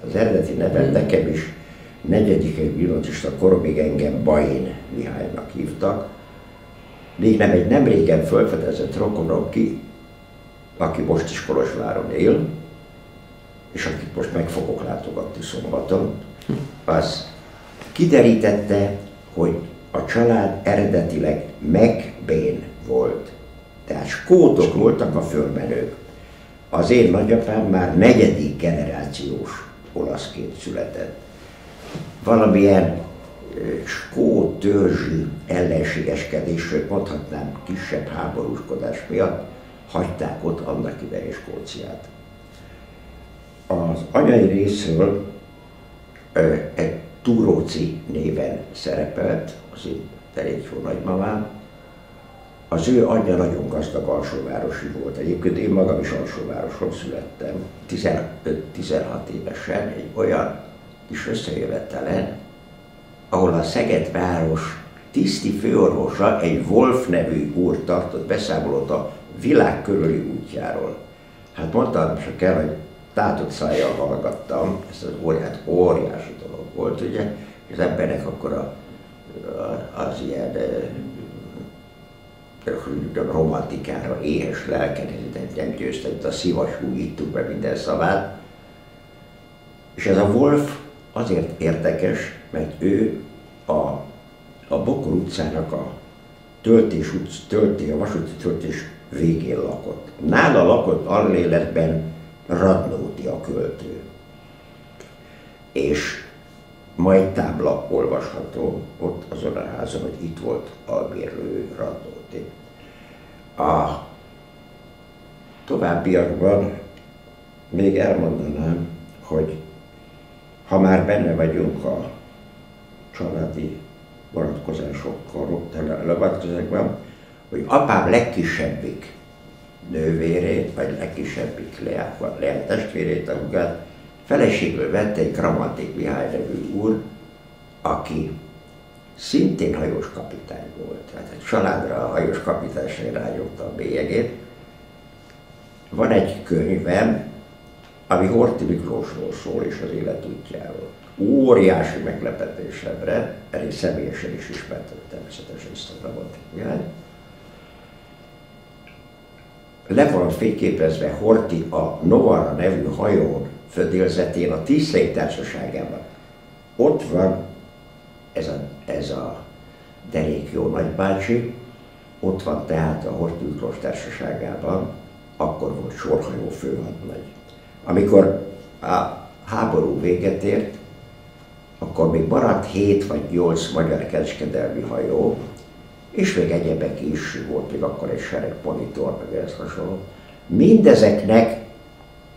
Az eredeti nevem nekem is negyedik villanatista koromig engem Bain Mihálynak hívtak. Még nem egy nem régen felfedezett rokonom aki most is Kolozsváron él, és akit most meg fogok látogatni szombaton, az kiderítette, hogy a család eredetileg McBain volt. Tehát skótok voltak a fölmenők. Az én nagyapám már negyedik generációs olaszként született. Valamilyen skót törzsű ellenségeskedésről, mondhatnám kisebb háborúskodás miatt hagyták ott annak idején Skóciát. Az anyai részről egy Túróci néven szerepelt, az én elég jó nagymamám. Az ő anyja nagyon gazdag alsóvárosi volt. Egyébként én magam is alsóvároson születtem, 15-16 évesen, egy olyan kis összejövetelen, ahol a Szegedváros tiszti főorvosa, egy Wolf nevű úr tartott beszámolót a világ körüli útjáról. Hát mondtam se kell, hogy tátott szájjal hallgattam, ez az óriási dolog volt, ugye, és az embernek akkor az ilyen romantikára éhes lelkedet nem győzte, hogy a szivasú ittuk be minden szavát. És ez a Wolf azért érdekes, mert ő a Bokor utcának a vasúti töltés végén lakott. Nála lakott alléletben Radnóti a költő. És majd tábla olvasható ott azon a házon, hogy itt volt albérlő Radnóti. A továbbiakban még elmondanám, hogy ha már benne vagyunk a családi vonatkozásokkal, hogy apám legkisebbik nővérét, vagy legkisebbik leánytestvérét, a húgát, feleségül vette egy Kramantik Mihály nevű úr, aki szintén hajós kapitány volt. Tehát egy családra a hajós kapitányság rányomta a bélyegét. Van egy könyvem, ami Horthy Miklósról szól és az életútjáról. Óriási meglepetésemre, elég személyesen is ismertem természetesen ezt a Kramantik Mihály. Le van fényképezve Horthy a Novara nevű hajón födélzetén a Tiszai Társaságában. Ott van ez a derék jó nagybácsi, ott van tehát a Horthy Miklós Társaságában, akkor volt sorhajó főhadnagy. Amikor a háború véget ért, akkor még maradt 7 vagy 8 magyar kereskedelmi hajó, és még egyebek is, volt még akkor egy sereg Monitor, meg ez hasonló. Mindezeknek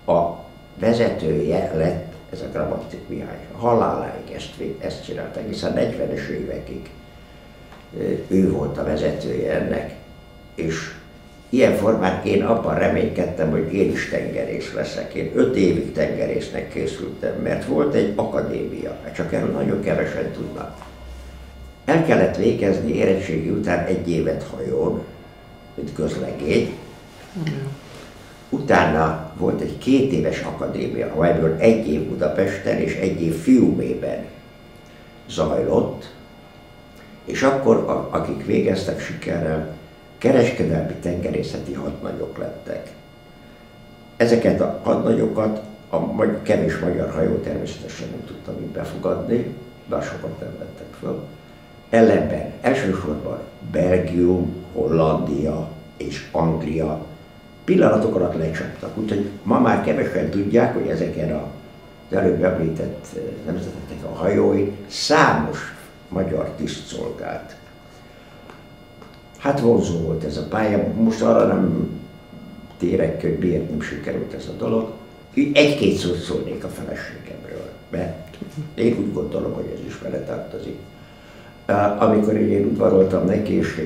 a vezetője lett ez a Kramantik Mihály. Haláláig ezt csinálták, hiszen 40-es évekig ő volt a vezetője ennek, és ilyen formán én abban reménykedtem, hogy én is tengerész leszek. Én 5 évig tengerésznek készültem, mert volt egy akadémia, csak erről nagyon kevesen tudnak. El kellett végezni érettségi után 1 évet hajón, mint közlegény. Utána volt egy 2 éves akadémia, amelyből 1 év Budapesten és 1 év Fiumében zajlott, és akkor akik végeztek sikerrel, kereskedelmi tengerészeti hadnagyok lettek. Ezeket a hadnagyokat a kevés magyar hajó természetesen nem tudta mind befogadni, de sokat nem vettek föl. Ellenben elsősorban Belgium, Hollandia és Anglia pillanatok alatt lecsaptak. Úgyhogy ma már kevesen tudják, hogy ezeken az előbb említett nemzeteknek a hajóin számos magyar tiszt szolgált. Hát vonzó volt ez a pálya, most arra nem térek, hogy miért nem sikerült ez a dolog. 1-2 szót szólnék a feleségemről, mert én úgy gondolom, hogy ez is vele tartozik. Amikor én udvaroltam neki, és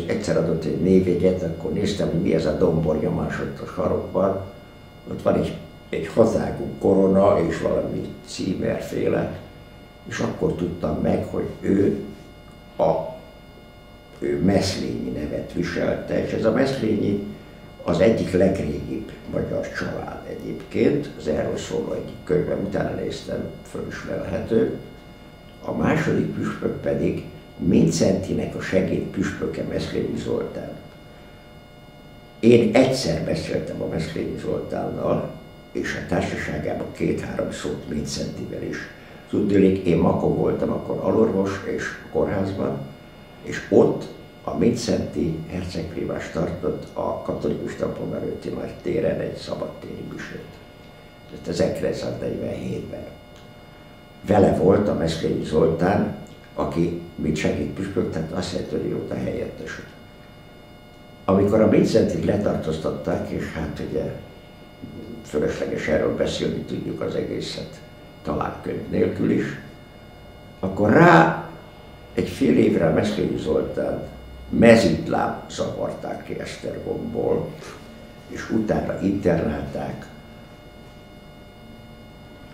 egyszer adott egy névjegyet, akkor néztem, hogy mi ez a dombornyomás ott a sarokban. Ott van egy hazágú korona és valami címerféle, és akkor tudtam meg, hogy ő Meszlényi nevet viselte, és ez a Meszlényi az egyik legrégibb magyar család egyébként, az erről szóló egyik könyvem, utána néztem, föl is lelhető. A második püspök pedig Mindszentynek a segédpüspöke, Meszlényi Zoltán. Én egyszer beszéltem a Meszlényi Zoltánnal, és a társaságában 2-3 szót Mindszentyvel is. Tudniillik, én makon voltam akkor alorvos és kórházban, és ott a Mindszenty hercegprivás tartott a katolikus templom előtti nagy téren egy szabadtéri misét. Ez 1947-ben. Vele volt a Meszlényi Zoltán, aki mint segédpüspök, tehát azt jelenti, hogy jót a helyettes. Amikor a Mindszentyt letartóztatták, és hát ugye fölösleges erről beszélni tudjuk az egészet talán könyv nélkül is, akkor rá egy fél évre a Meszlényi Zoltán mezitláb zavarták ki Esztergomból, és utána internálták,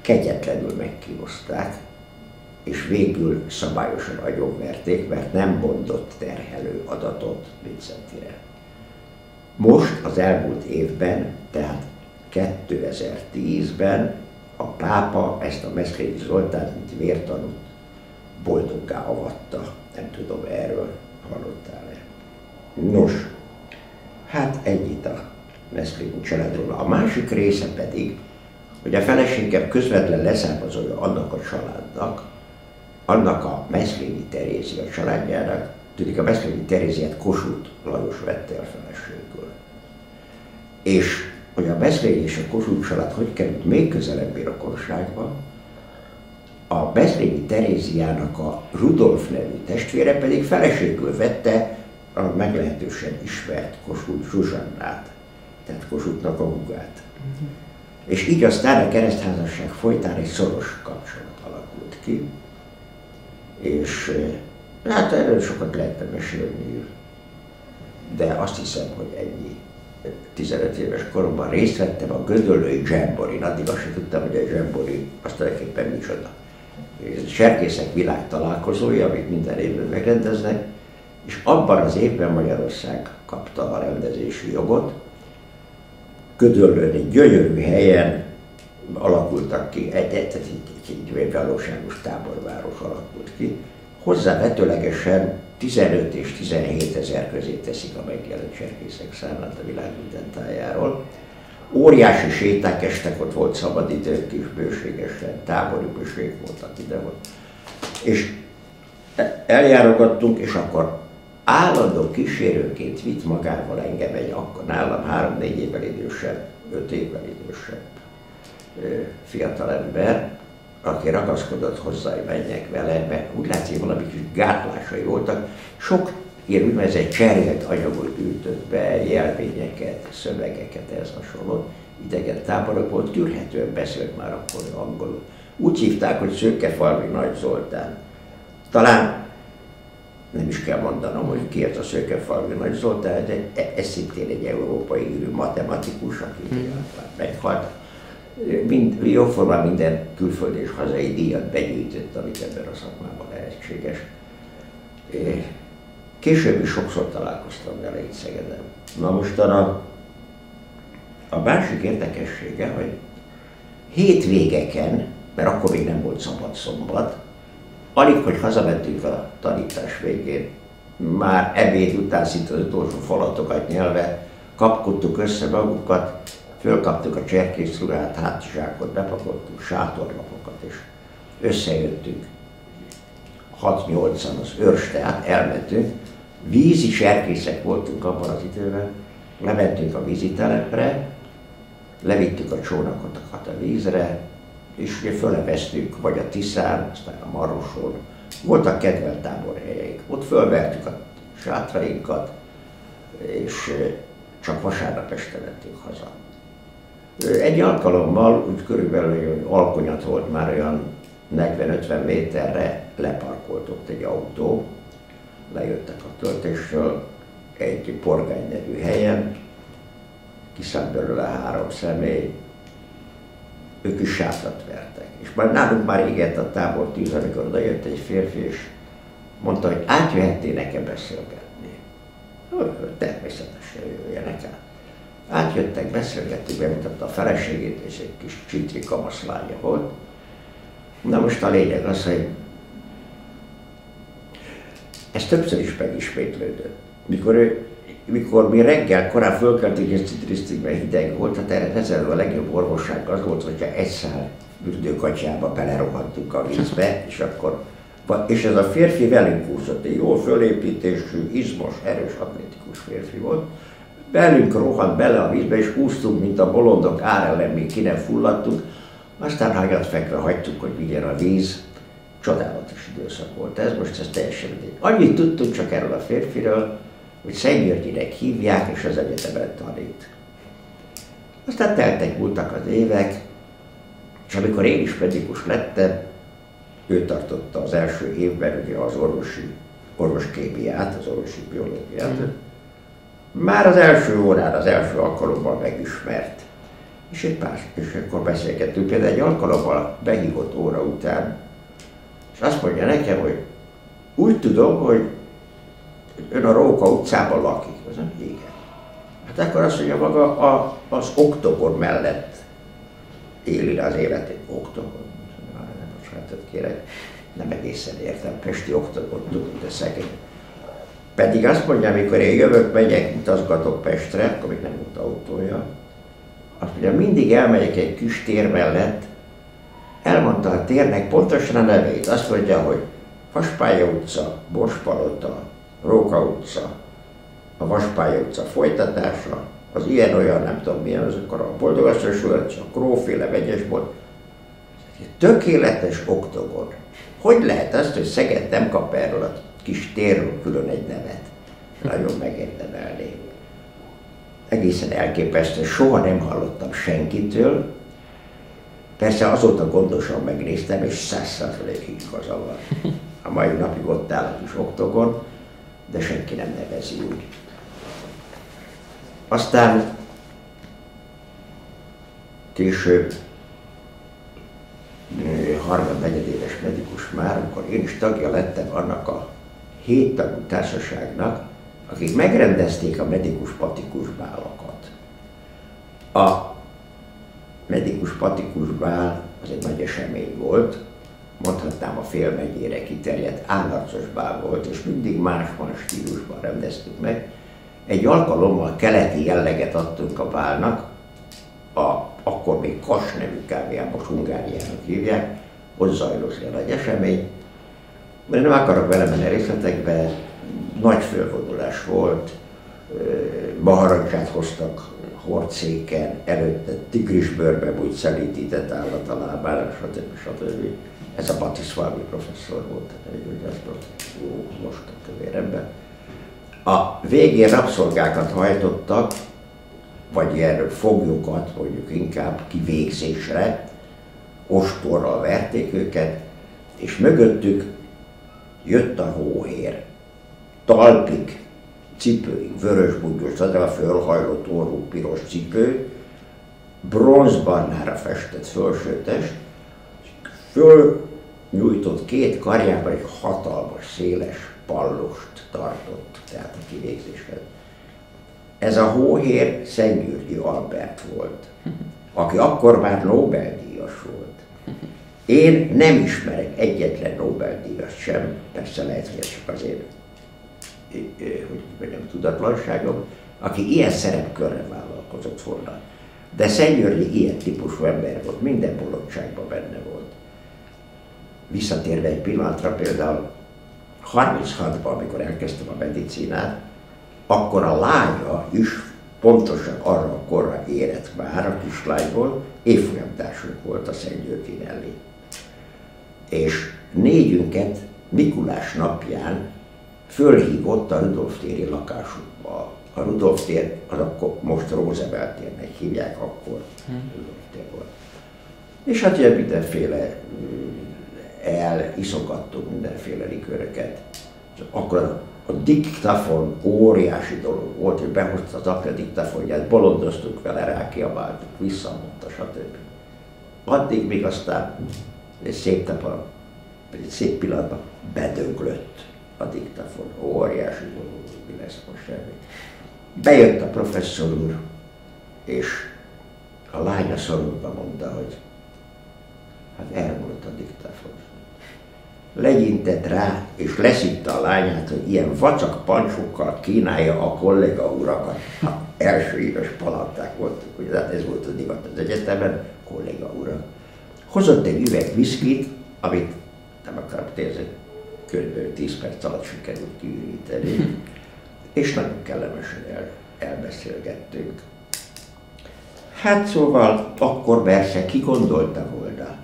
kegyetlenül megkínozták, és végül szabályosan agyonverték, mert nem mondott terhelő adatot Mindszentyre. Most az elmúlt évben, tehát 2010-ben a pápa ezt a Meszlényi Zoltánt, mint vértanút, boldoggá avatta. Nem tudom, erről hallottál-e? Nos, hát ennyit a Meszlényi családról. A másik része pedig, hogy a feleségem közvetlen leszármazója annak a családnak, annak a Meszlényi Terézia családjának, tudjuk, a Meszlényi Teréziát Kossuth Lajos vette el feleségül. És hogy a Meszlényi és a Kossuth család hogy került még közelebbi rokonságba, a Meszlényi Teréziának a Rudolf nevű testvére pedig feleségül vette a meglehetősen ismert Kossuth Zsuzsannát, tehát Kossuthnak a húgát. És így aztán a keresztházasság folytán egy szoros kapcsolat alakult ki, és hát erről sokat lehetne mesélni, de azt hiszem, hogy ennyi. 15 éves koromban részt vettem a gödöllői Jamborin, addig azt sem tudtam, hogy a Jambori azt tulajdonképpen micsoda. Serkészek világtalálkozója, amit minden évben megrendeznek, és abban az évben Magyarország kapta a rendezési jogot. Gödöllőn egy gyönyörű helyen alakultak ki, egy valóságos táborváros alakult ki. Hozzávetőlegesen 15 és 17 ezer közé teszik a megjelent cserkészek számát a világ minden tájáról. Óriási séták estek, ott volt szabadidők is bőségesen, tábori bőség voltak ide-ott. És eljárogattunk, és akkor állandó kísérőként vitt magával engem egy akkor nálam 3-4 évvel idősebb, 5 évvel idősebb fiatalember, aki ragaszkodott hozzá, hogy menjek vele, mert úgy látszik, valami kis gátlásai voltak. Sok ilyen úgynevezett cserélt anyagot gyűjtött be, jelvényeket, szövegeket, ehhez hasonló idegen táborokból, tűrhetően beszélt már akkor angolul. Úgy hívták, hogy Szőkefalvi Nagy Zoltán. Talán nem is kell mondanom, hogy ki ez a Szőkefalvi Nagy Zoltán, de ez szintén egy európai űrű matematikus, aki meghalt. Jóformán minden külföldi és hazai díjat begyűjtött, amit ebben a szakmában lehetséges. Később is sokszor találkoztam vele itt Szegeden. Na mostan a másik érdekessége, hogy hétvégeken, mert akkor még nem volt szabad szombat, alig, hogy hazamentünk a tanítás végén, már ebéd után szinte az utolsó falatokat nyelve, kapkodtuk össze magunkat, fölkaptuk a cserkészruhát, hátizsákot, bepakoltuk sátorlapokat, és összejöttünk 6-8-an az Őrsteát, elmentünk, vízi cserkészek voltunk abban az időben, lementünk a vízitelepre, levittük a csónakokat a vízre, és ugye föleveztünk vagy a Tiszán, aztán a Maroson. Voltak kedvelt táborhelyeik. Ott fölvertük a sátrainkat, és csak vasárnap este mentünk haza. Egy alkalommal, úgy körülbelül Alkonyat volt már olyan 40-50 méterre, leparkolt ott egy autó, lejöttek a töltésről egy Porgány nevű helyen, kiszállt belőle 3 személy, ők is sátrat vertek. És már nálunk már égett a tábortűz, amikor oda jött egy férfi, és mondta, hogy átjöhetné nekem beszélgetni. Természetesen jöjjenek át. Átjöttek, beszélgettük, bemutatta a feleségét, és egy kis csitri kamaszlánya volt. Na most a lényeg az, hogy ez többször is megismétlődött. Mikor mi reggel korán fölkeltünk és citriztünk, mert hideg volt, hát erre ezen a legjobb orvosság az volt, hogyha egy szál ürdőkatyába belerohantunk a vízbe, és ez a férfi velünk úszott, egy jól fölépítésű, izmos, erős, atlétikus férfi volt. Velünk rohant bele a vízbe, és úsztunk, mint a bolondok, árellen még ki nem fulladtunk. Aztán hányat fekve hagytuk, hogy vigyen a víz. Csodálatos időszak volt ez, most ez teljesen mindegy. Annyit tudtunk csak erről a férfiről, hogy Szentgyörgyinek hívják, és az egyetemen tanít. Aztán teltek, múltak az évek, és amikor én is medikus lettem, ő tartotta az első évben ugye az orvoskémiát, az orvosi biológiát. Már az első órán, az első alkalommal megismert. És akkor beszélgettünk, például egy alkalommal behívott óra után, és azt mondja nekem, hogy úgy tudom, hogy ön a Róka utcában lakik. Mondom, igen. Hát akkor azt mondja, maga az Oktogon mellett éli az életét. Oktogon? Nem, bocsánatot kérek, nem egészen értem, pesti Oktogon, tudom, de szegény. Pedig azt mondja, amikor én jövök, megyek, utazgatok Pestre, akkor még nem volt autója, azt mondja, mindig elmegyek egy kis tér mellett, elmondta a térnek pontosan a nevét. Azt mondja, hogy Vaspálya utca, Borspalota, Róka utca, a Vaspálya utca folytatása, az ilyen-olyan, nem tudom milyen, az akkor a Boldogasszony utca, a Króféle vegyesbolt. Tökéletes Oktogon. Hogy lehet azt, hogy Szeged nem kap erről a kis térről külön egy nevet? Nagyon megérdemelném. Egészen elképesztő, soha nem hallottam senkitől. Persze azóta gondosan megnéztem, és 100%-ig igaza van. A mai napig ott áll a kis Oktogon, de senki nem nevezi úgy. Aztán később, harmad-negyedéves medikus már, amikor én is tagja lettem annak a 7 tagú társaságnak, akik megrendezték a medikus-patikus bálakat. A medikus-patikus bál az egy nagy esemény volt, mondhatnám a félmegyére kiterjedt állarcos bál volt, és mindig más-más stílusban rendeztük meg. Egy alkalommal keleti jelleget adtunk a bálnak, akkor még Kas nevű kávéjában, most Hungáriának hívják, ott zajlott a nagy esemény. De nem akarok vele menni részletekbe, nagy fölvonulás volt, maharancsát hoztak hordszéken, előtte tigrisbőrbe úgy szelítített állat a lábára, stb. Ez a Batiszvalmi professzor volt, most a kövéremben. A végén rabszolgákat hajtottak, vagy ilyen foglyokat, mondjuk inkább kivégzésre, ostorral verték őket, és mögöttük jött a hóhér. Talpig, cipőig, vörösbúgyos, a fölhajlott orrú piros cipő, bronzbarnára festett fölsőtest, fölnyújtott 2 karjában egy hatalmas, széles pallost tartott, tehát a kivégzéshez. Ez a hóhér Szentgyörgyi Albert volt, aki akkor már Nobel-díjas volt. Én nem ismerek egyetlen Nobel-díjast sem, persze lehet, hogy ez csak azért, hogy nem tudatlanságom, aki ilyen szerepkörre vállalkozott volna. De Szentgyörgyi ilyen típusú ember volt, minden bolondságban benne volt. Visszatérve egy pillanatra, például 36-ban, amikor elkezdtem a medicinát, akkor a lánya is pontosan arra a korra érett már, a kislányból, évfolyamtársunk volt a Szentgyörgyi Nelly. És 4-ünket Mikulás napján fölhívott a Rudolf téri lakásukba. A Rudolf tér, az akkor most Roosevelt térnek hívják, akkor Rudolf tér volt. És hát ilyen mindenféle iszogattunk mindenféle likőröket. Akkor a diktafon óriási dolog volt, hogy behozta az apja diktafonját, bolondoztuk vele, rákiabáltuk, visszamondta, stb. Addig még aztán egy szép pillanatban bedöglött a diktafon, óriási dolog, mi lesz most semmi. Bejött a professzor úr, és a lánya szorulva mondta, hogy hát elmúlt a diktátor. Legyintett rá, és leszitta a lányát, hogy ilyen vacak pancsokkal kínálja a kolléga urakat. Első éves palanták voltak, ugye, hát ez volt a divat az egyetemen, kolléga urak. Hozott egy üveg viszkit, amit nem akarom térzni, kb. 10 perc alatt sikerült kiüríteni, és nagyon kellemesen elbeszélgettünk. Hát szóval akkor persze ki gondolta volna,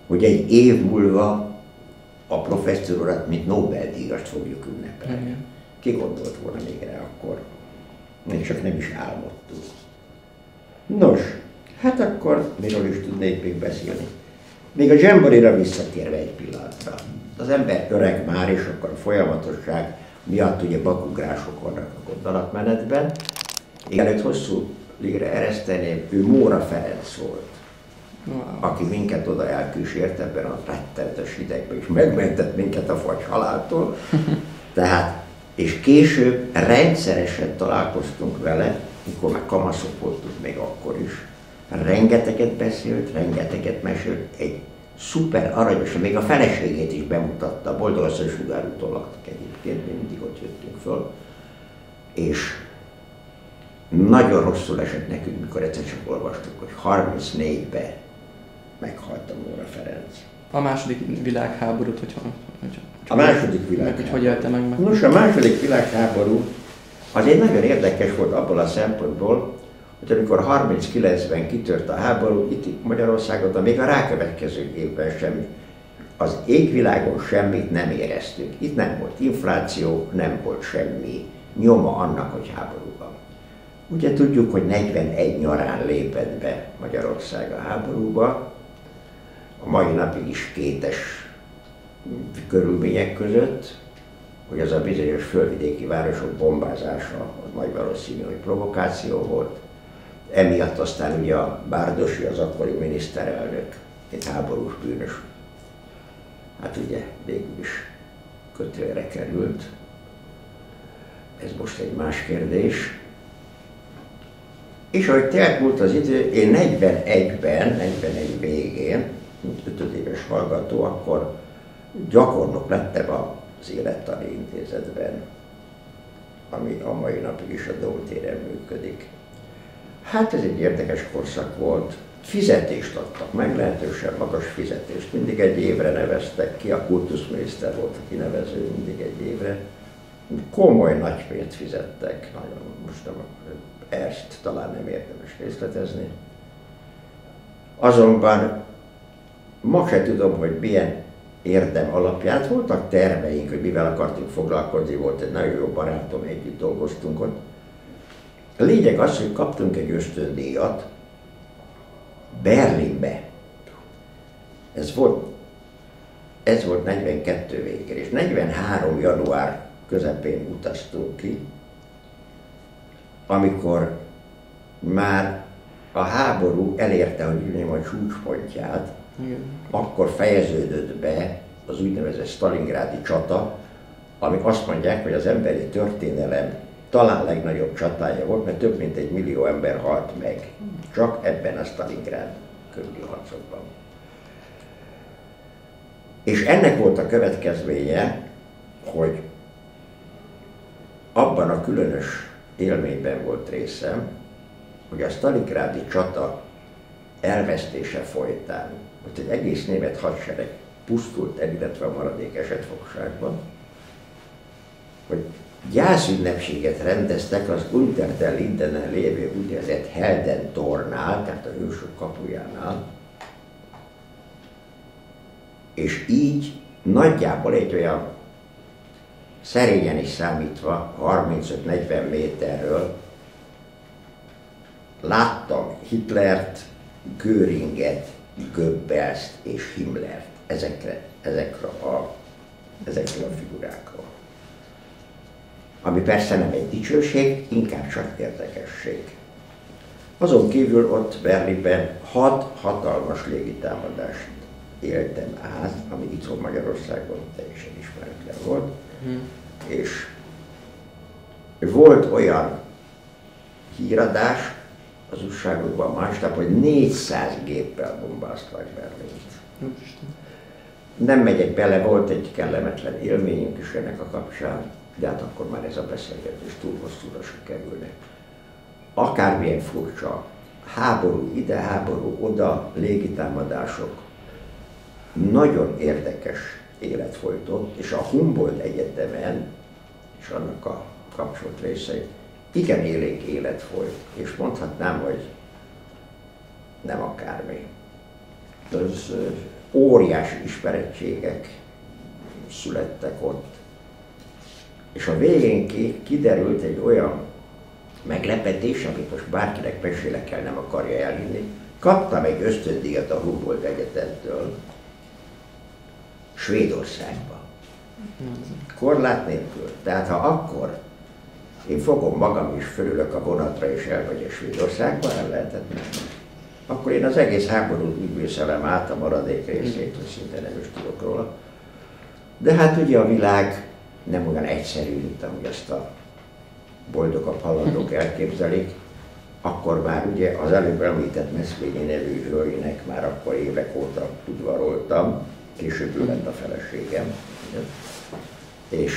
hogy egy év múlva a professzor urat, mint Nobel-díjast fogjuk ünnepelni. Ki gondolt volna még rá akkor? Még csak nem is álmodtuk. Nos, hát akkor miről is tudnék még beszélni? Még a Jamboree-ra visszatérve egy pillanatra. Az ember öreg már, és akkor a folyamatosság miatt ugye bakugrások vannak a gondolatmenetben. Mielőtt hosszú lére ereszteném, ő Móra Ferenc volt. Wow. Aki minket oda elkísért ebben a rettenetes hidegben, és megmentett minket a fagy haláltól. Tehát, és később rendszeresen találkoztunk vele, mikor már kamaszok voltunk még akkor is. Rengeteget beszélt, rengeteget mesélt, egy szuper aranyos, még a feleségét is bemutatta, Boldogasszony Sugárúton laktak egyébként, mi mindig ott jöttünk föl, és nagyon rosszul esett nekünk, mikor egyszer csak olvastuk, hogy 34-ben meghalt a Móra Ferenc. A második világháborút, a második világháború. Hogy élte meg? Nos, a második világháború azért nagyon érdekes volt abból a szempontból, hogy amikor 39-ben kitört a háború, itt Magyarországon, de még a rákövetkező évben sem, az égvilágon semmit nem éreztünk. Itt nem volt infláció, nem volt semmi nyoma annak, hogy háború van. Ugye tudjuk, hogy 41 nyarán lépett be Magyarország a háborúba, a mai napig is kétes körülmények között, hogy az a bizonyos földvidéki városok bombázása az nagy valószínű, hogy provokáció volt. Emiatt aztán ugye a Bárdossy, az akkori miniszterelnök, egy háborús bűnös, hát ugye végül is kötélre került. Ez most egy más kérdés. És ahogy telt múlt az idő, én 41 végén, mint 5 éves hallgató, akkor gyakornok lettem az Élettani Intézetben, ami a mai napig is a Dóm téren működik. Hát ez egy érdekes korszak volt. Fizetést adtak, meglehetősen magas fizetést. Mindig egy évre neveztek ki, a kultuszminiszter volt a kinevező, mindig egy évre. Komoly nagy pénzt fizettek, nagyon, most nem, ezt talán nem érdemes részletezni. Azonban ma se tudom, hogy milyen érdem alapján voltak terveink, hogy mivel akartunk foglalkozni, volt egy nagyon jó barátom, együtt dolgoztunk ott. A lényeg az, hogy kaptunk egy ösztöndíjat Berlinbe. Ez volt 42 végén, és 43 január közepén utaztunk ki, amikor már a háború elérte, hogy mondjam, a csúcspontját, akkor fejeződött be az úgynevezett Sztalingrádi csata, ami azt mondják, hogy az emberi történelem talán legnagyobb csatája volt, mert több mint 1 millió ember halt meg csak ebben a Sztalingrád körüli harcokban. És ennek volt a következménye, hogy abban a különös élményben volt részem, hogy a Sztalingrádi csata elvesztése folytán, ott egy egész német hadsereg pusztult el, illetve a maradék esetfogságban, hogy gyászünnepséget rendeztek az Unter den Lindenen lévő úgynevezett Heldentornál, tehát a hősök kapujánál, és így nagyjából egy olyan szerényen is számítva 35-40 méterről láttam Hitlert, Göringet, Goebbelst és Himmlert ezekre a figurákról. Ami persze nem egy dicsőség, inkább csak érdekesség. Azon kívül ott Berlinben 6 hatalmas légitámadást éltem át, ami itthon Magyarországon teljesen ismeretlen volt, és volt olyan híradás, az újságokban másnap, hogy 400 géppel bombázták Berlint. Nem megyek bele, volt egy kellemetlen élményünk is ennek a kapcsán, de hát akkor már ez a beszélgetés túl hosszúra se kerülne. Akármilyen furcsa, háború ide, háború oda, légitámadások, nagyon érdekes élet folyt ott, és a Humboldt Egyetemen, és annak a kapcsolt részei, igen élénk élet folyt, és mondhatnám, hogy nem akármi. Az óriási ismerettségek születtek ott. És a végén kiderült egy olyan meglepetés, amit most bárkinek mesélek el, nem akarja elhinni. Kaptam egy ösztöndíjat a Humboldt Egyetemtől Svédországba. Korlát nélkül. Tehát ha akkor én fogom magam is, fölülök a vonatra és elmegyek Svédországba, el lehetett menni. Akkor én az egész háborút úgy vészelem át, a maradék részét, hogy szinte nem is tudok róla. De hát ugye a világ nem olyan egyszerű, mint ahogy ezt a boldogabb halandók elképzelik. Akkor már ugye az előbb említett Meszvényi nevű hölgynek már akkor évek óta udvaroltam, később ő lett a feleségem. És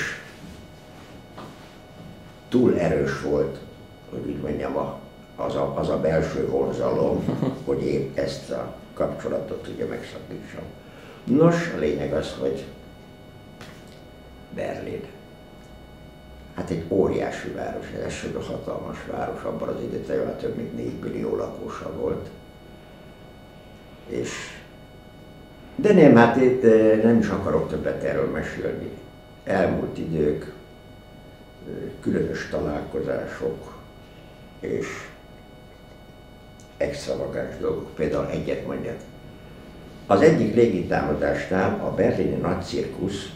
túl erős volt, hogy úgy mondjam, az a belső vonzalom, hogy épp ezt a kapcsolatot ugye megszakítsam. Nos, a lényeg az, hogy Berlin. Hát egy óriási város, ez elsőbb hatalmas város, abban az időben több mint 4 millió lakósa volt. De nem, hát itt nem is akarok többet erről mesélni. Elmúlt idők, különös találkozások és extravagáns dolgok. Például egyet mondjak. Az egyik légitámadásnál a berlini nagycirkusz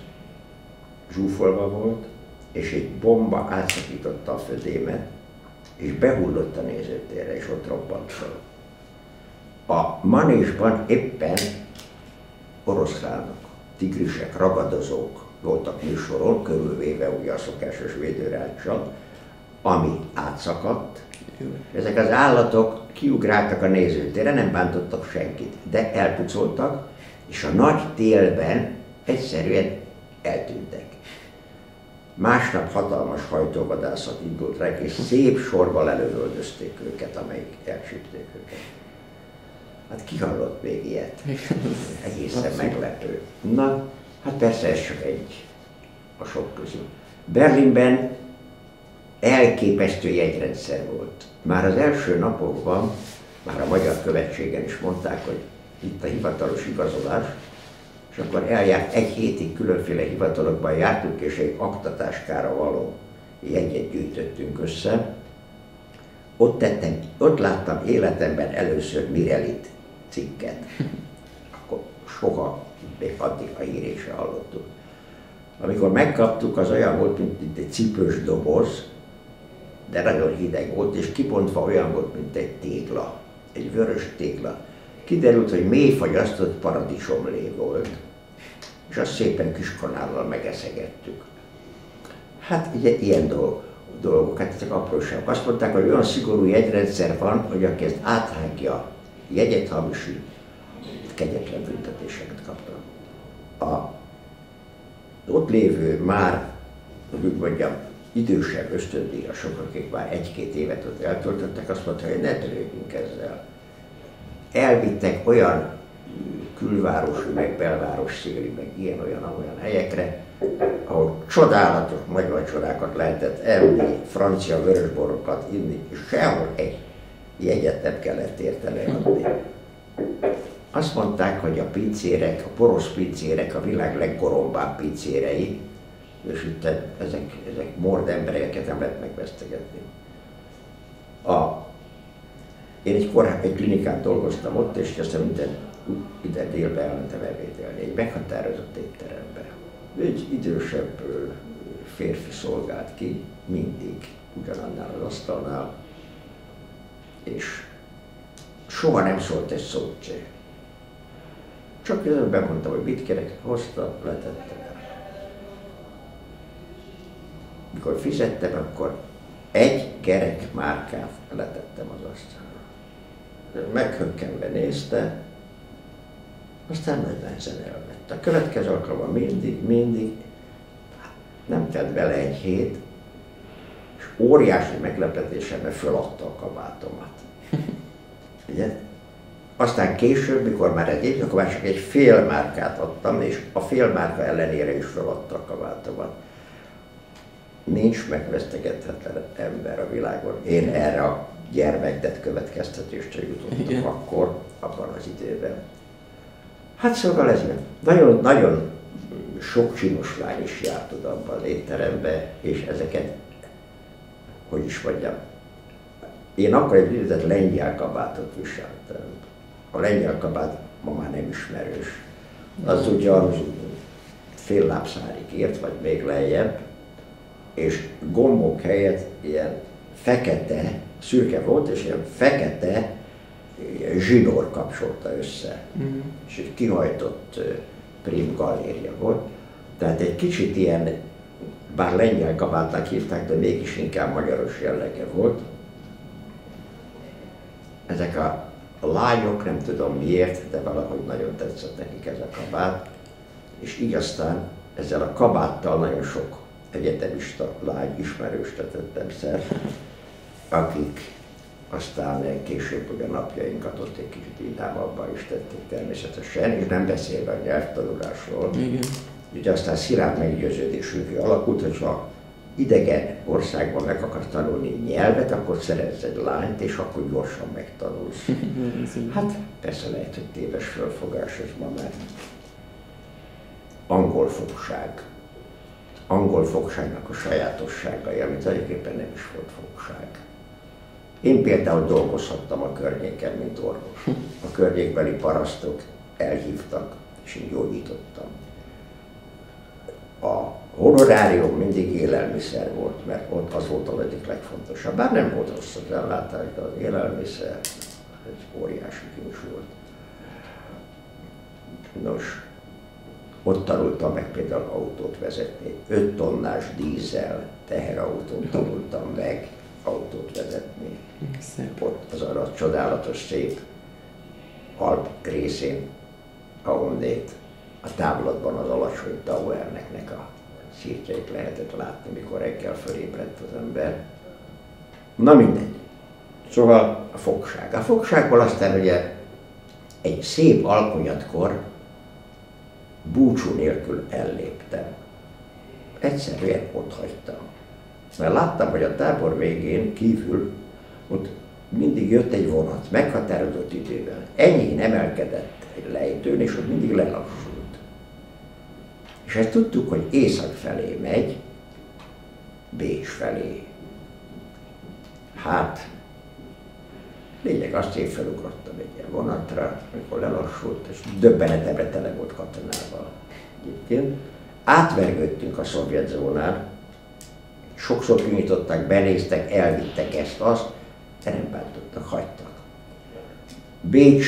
zsúfolva volt, és egy bomba átszakította a födémet, és behullott a nézőtérre, és ott robbant fel. A manésban éppen oroszlánok, tigrisek, ragadozók voltak műsoron, körülvéve ugye a szokásos védőráccsal, ami átszakadt. Ezek az állatok kiugráltak a nézőtérre, nem bántottak senkit, de elpucoltak, és a nagy télben egyszerűen eltűntek. Másnap hatalmas hajtóvadászat indult rá, és szép sorban lelövöldözték őket, amelyik elcsípték őket. Hát ki hallott még ilyet? Egészen meglepő. Na, hát persze ez csak egy a sok közül. Berlinben elképesztő jegyrendszer volt. Már az első napokban, már a magyar követségen is mondták, hogy itt a hivatalos igazolás, és akkor eljárt egy hétig különféle hivatalokban jártunk, és egy aktatáskára való jegyet gyűjtöttünk össze. Ott láttam életemben először Mirelit cikket. Akkor soha, még addig a hírét se hallottuk. Amikor megkaptuk, az olyan volt, mint egy cipős doboz, de nagyon hideg volt, és kibontva olyan volt, mint egy tégla, egy vörös tégla. Kiderült, hogy mélyfagyasztott paradicsomlé volt, és azt szépen kis kanállal megeszegettük. Hát ugye ilyen dolgok, hát ezek apróságok. Azt mondták, hogy olyan szigorú jegyrendszer van, hogy aki ezt áthágja, jegyet hamisít, kegyetlen büntetéseket kapnak. Ott lévő már, hogy úgy mondjam, idősebb ösztöndíjasok, akik már 1-2 évet ott eltöltöttek, azt mondták, hogy ne törődjünk ezzel. Elvittek olyan külvárosi, meg belváros széli, meg ilyen-olyan helyekre, ahol csodálatos nagyvacsorákat lehetett enni, francia vörösborokat inni, és sehol egy jegyet nem kellett érte leadni. Azt mondták, hogy a pincérek, a porosz pincérek a világ leggorombább pincérei, és itt ezek mord embereket nem lehet megvesztegetni. Én egy klinikán dolgoztam ott, és aztán minden délben elmentem ebédelni, egy meghatározott étterembe. Egy idősebb férfi szolgált ki, mindig ugyanannál az asztalnál, és soha nem szólt egy szót se. Csak bemondtam, hogy mit kérek, hozta, letettem. Mikor fizettem, akkor egy gerek márkát letettem az asztalra. meghökkenve nézte, aztán nagy nehezen elvette. A következő alkalommal mindig, nem tett bele egy hét, és óriási meglepetésemre föladta a kabátomat. Ugye? Aztán később, mikor már egy év, akkor már csak egy fél márkát adtam, és a fél márka ellenére is föladta a kabátomat. Nincs megvesztegethetlen ember a világon. Én erre a gyermekdet következtetésre jutottam akkor, abban az időben. Hát szóval ez nagyon, nagyon sok csinos lány is járt oda abban az étterembe, és ezeket, hogy is mondjam, én akkor egy úgynevezett lengyel kabátot viseltem. A lengyel kabát ma már nem ismerős. Az ugyan fél lábszárig ért, vagy még lejjebb, és gombok helyett ilyen fekete, szürke volt, és ilyen fekete zsinór kapcsolta össze. És egy kihajtott prim galéria volt. Tehát egy kicsit ilyen, bár lengyel kabátnak hívták, de mégis inkább magyaros jellege volt. Ezek a lányok, nem tudom miért, de valahogy nagyon tetszett nekik ez a kabát, és így aztán ezzel a kabáttal nagyon sok egyetemista lány ismerősre tettem szert, akik aztán később ugye napjainkat ott egy kicsit vidámabban is tették természetesen, és nem beszélve a nyelvtanulásról. Ugye aztán szilárd meggyőződésünk alakult, hogyha idegen országban meg akarsz tanulni nyelvet, akkor szerezz egy lányt, és akkor gyorsan megtanulsz. Hát persze lehet, hogy téves fölfogás ez ma már. Angol fogság. Angol fogságnak a sajátosságai, amit egyébként nem is volt fogság. Én például dolgozhattam a környéken, mint orvos. A környékbeli parasztok elhívtak, és én gyógyítottam. A honorárium mindig élelmiszer volt, mert ott az volt az egyik legfontosabb. Bár nem volt rossz az ellátás, de az élelmiszer egy óriási kincs volt. Nos, ott tanultam meg például autót vezetni. 5 tonnás dízel teherautót tanultam meg autót vezetni. Szép. Ott az a csodálatos, szép Alp részén, ahonnét a távlatban az alacsony Tauerneknek a szirtjeit lehetett látni, mikor reggel fölébredt az ember. Na mindegy. Szóval a fogság. A fogságból aztán ugye egy szép alkonyatkor búcsú nélkül elléptem. Egyszerűen ott hagytam. Mert láttam, hogy a tábor végén kívül ott mindig jött egy vonat, meghatározott idővel. Enyhén emelkedett egy lejtőn, és ott mindig lelassult. És ezt tudtuk, hogy észak felé megy, Bécs felé. Hát, lényeg azt, én felugrottam egy ilyen vonatra, amikor lelassult, és döbbenetemre tele volt katonával. Egyébként átvergődtünk a szovjet zónán, sokszor kinyitották, benéztek, elvittek ezt-azt, de nem bántottak, hagytak. Bécs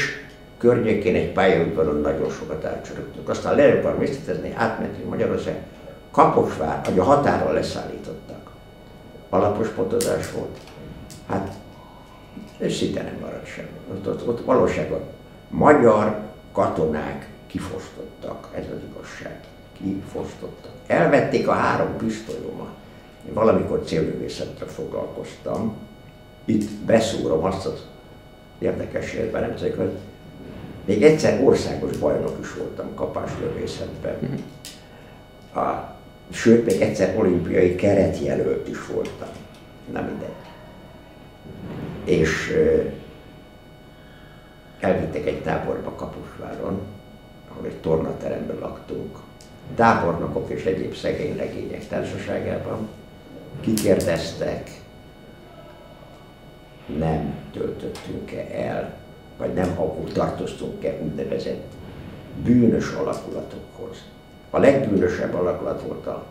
környékén egy pályaudvaron nagyon sokat elcsörögtünk. Aztán le akar mésztetezni, átmentünk Magyarország, Kaposvár, hogy a határon leszállítottak. Alapos pontozás volt. Hát, és szinte nem maradt semmi. Ott valóságban magyar katonák kifosztottak, ez az igazság. Kifosztottak. Elvették a 3 pisztolyomat. Én valamikor célművészettel foglalkoztam. Itt beszúrom azt az érdekességben, nem tudom, hogy még egyszer országos bajnok is voltam kapáslövészetben. Sőt, még egyszer olimpiai keretjelölt is voltam. Na mindegy. És elvittek egy táborba Kaposváron, ahol egy tornateremben laktunk. Tábornokok és egyéb szegény legények társaságában. Kikérdeztek, nem töltöttünk-e el, vagy nem tartoztunk-e úgynevezett bűnös alakulatokhoz. A legbűnösebb alakulat volt a